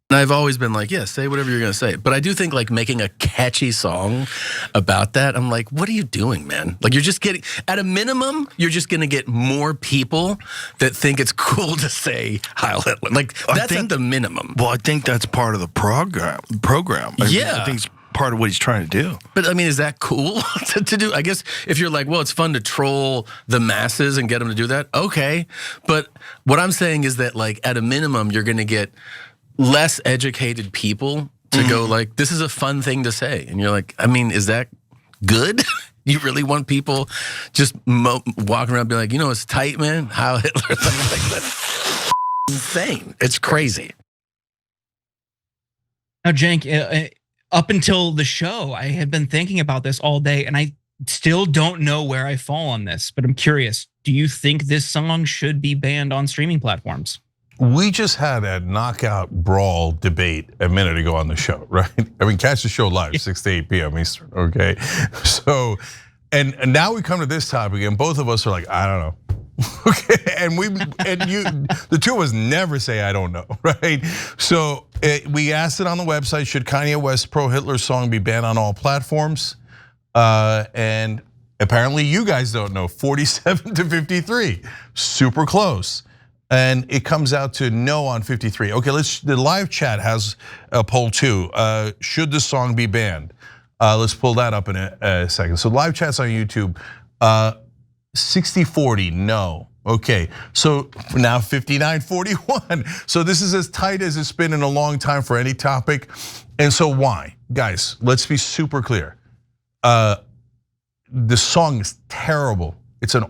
And I've always been like, yeah, say whatever you're gonna say. But I do think like making a catchy song about that, I'm like, what are you doing, man? Like you're just getting, at a minimum, you're just gonna get more people that think it's cool to say Heil Hitler. Like that's at the minimum. Well, I think that's part of the program. I think it's part of what he's trying to do. But I mean, is that cool to do? I guess if you're like, well, it's fun to troll the masses and get them to do that, okay. But what I'm saying is that like at a minimum, you're gonna get less educated people to go like, this is a fun thing to say. And you're like, I mean, is that good? You really want people just walking around and be like, you know, it's tight, man. How Hitler, like that's insane. It's crazy. Now, Cenk, up until the show, I had been thinking about this all day, and I still don't know where I fall on this, but I'm curious. Do you think this song should be banned on streaming platforms? We just had a knockout brawl debate a minute ago on the show, right? I mean, catch the show live, 6 to 8 p.m. Eastern, okay? So, and now we come to this topic, and both of us are like, I don't know. Okay, and the two of us never say I don't know, right? So we asked it on the website, should Kanye West's pro-Hitler song be banned on all platforms? And apparently you guys don't know, 47 to 53, super close. And it comes out to no on 53. Okay, the live chat has a poll too. Should the song be banned? Let's pull that up in a second. So live chat's on YouTube. 60-40, no. Okay, so now 59-41. So this is as tight as it's been in a long time for any topic. And so why? Guys, let's be super clear. The song is terrible. It's I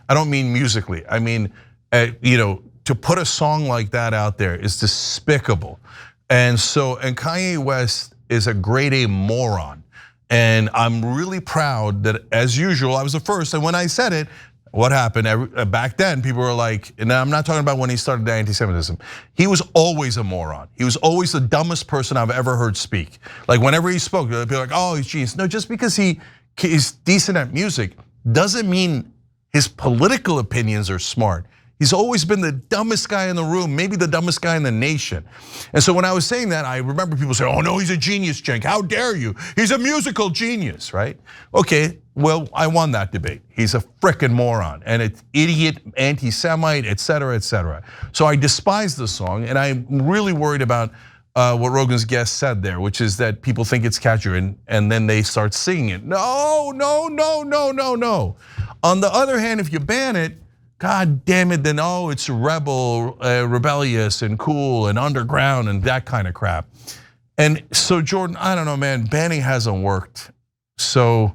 don't mean musically. I mean, to put a song like that out there is despicable. And Kanye West is a grade A moron. And I'm really proud that, as usual, I was the first. And when I said it, what happened? Back then, people were like, and I'm not talking about when he started the anti-Semitism. He was always a moron. He was always the dumbest person I've ever heard speak. Like whenever he spoke, they'd be like, oh, he's genius. No, just because he is decent at music doesn't mean his political opinions are smart. He's always been the dumbest guy in the room, maybe the dumbest guy in the nation. And so when I was saying that, I remember people saying, oh no, he's a genius, Cenk, how dare you? He's a musical genius, right? Okay, well, I won that debate. He's a frickin' moron and an idiot, anti-Semite, et cetera, et cetera. So I despise the song, and I'm really worried about what Rogan's guest said there, which is that people think it's catchy and then they start singing it. No, no, no, no, no, no. On the other hand, if you ban it, God damn it, then it's rebellious and cool and underground and that kind of crap. And so Jordan, I don't know, man, banning hasn't worked. So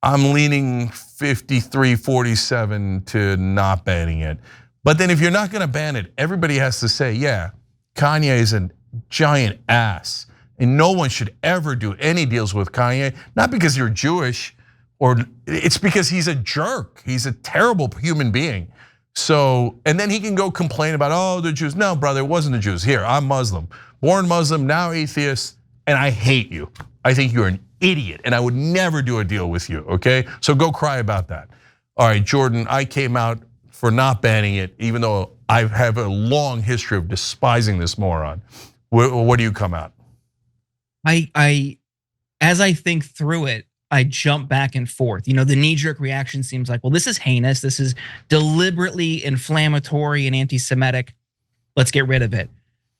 I'm leaning 53-47 to not banning it. But then if you're not gonna ban it, everybody has to say, yeah, Kanye is a giant ass. And no one should ever do any deals with Kanye, not because you're Jewish, or it's because he's a jerk. He's a terrible human being. So, and then he can go complain about, the Jews. No, brother, it wasn't the Jews. Here, I'm Muslim, born Muslim, now atheist, and I hate you. I think you're an idiot, and I would never do a deal with you, okay? So go cry about that. All right, Jordan, I came out for not banning it, even though I have a long history of despising this moron. What do you come out? As I think through it, I jump back and forth. The knee-jerk reaction seems like, well, this is heinous. This is deliberately inflammatory and anti-Semitic. Let's get rid of it.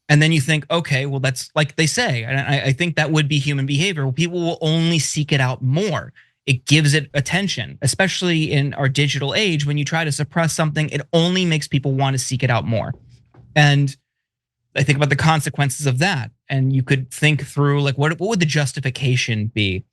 And then you think, okay, well, that's like they say. And I think that would be human behavior. People will only seek it out more. It gives it attention, especially in our digital age. When you try to suppress something, it only makes people want to seek it out more. And I think about the consequences of that. And you could think through, like, what would the justification be?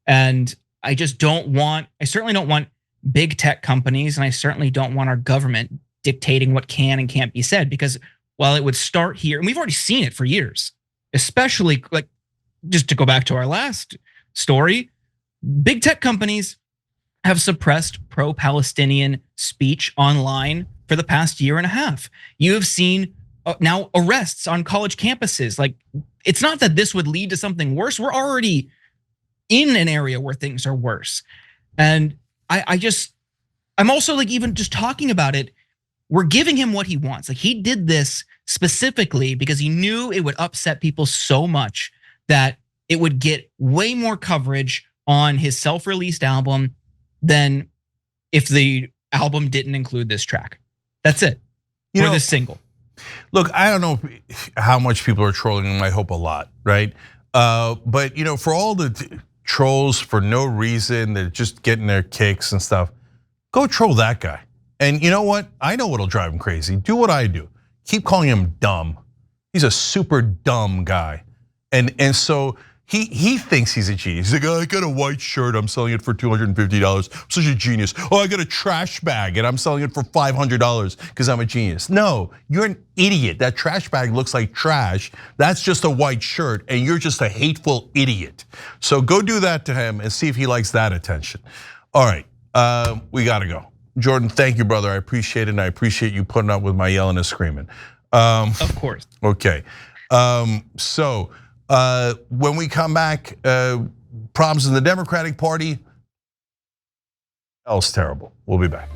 And I certainly don't want big tech companies, and I certainly don't want our government dictating what can and can't be said, because while it would start here, and we've already seen it for years, especially like just to go back to our last story, big tech companies have suppressed pro-Palestinian speech online for the past year and a half. You have seen now arrests on college campuses. Like, it's not that this would lead to something worse. We're already in an area where things are worse. And I'm also like, even just talking about it, we're giving him what he wants. Like, he did this specifically because he knew it would upset people so much that it would get way more coverage on his self-released album than if the album didn't include this track. That's it. For this single. Look, I don't know how much people are trolling him. I hope a lot, right? But for all the trolls for no reason, they're just getting their kicks and stuff, go troll that guy. And you know what? I know what'll drive him crazy. Do what I do. Keep calling him dumb. He's a super dumb guy. And so He thinks he's a genius. He's like, oh, I got a white shirt, I'm selling it for $250. I'm such a genius. Oh, I got a trash bag and I'm selling it for $500 because I'm a genius. No, you're an idiot. That trash bag looks like trash. That's just a white shirt and you're just a hateful idiot. So go do that to him and see if he likes that attention. All right, we gotta go. Jordan, thank you, brother. I appreciate it and I appreciate you putting up with my yelling and screaming. Of course. Okay, so when we come back, problems in the Democratic Party, else terrible. We'll be back.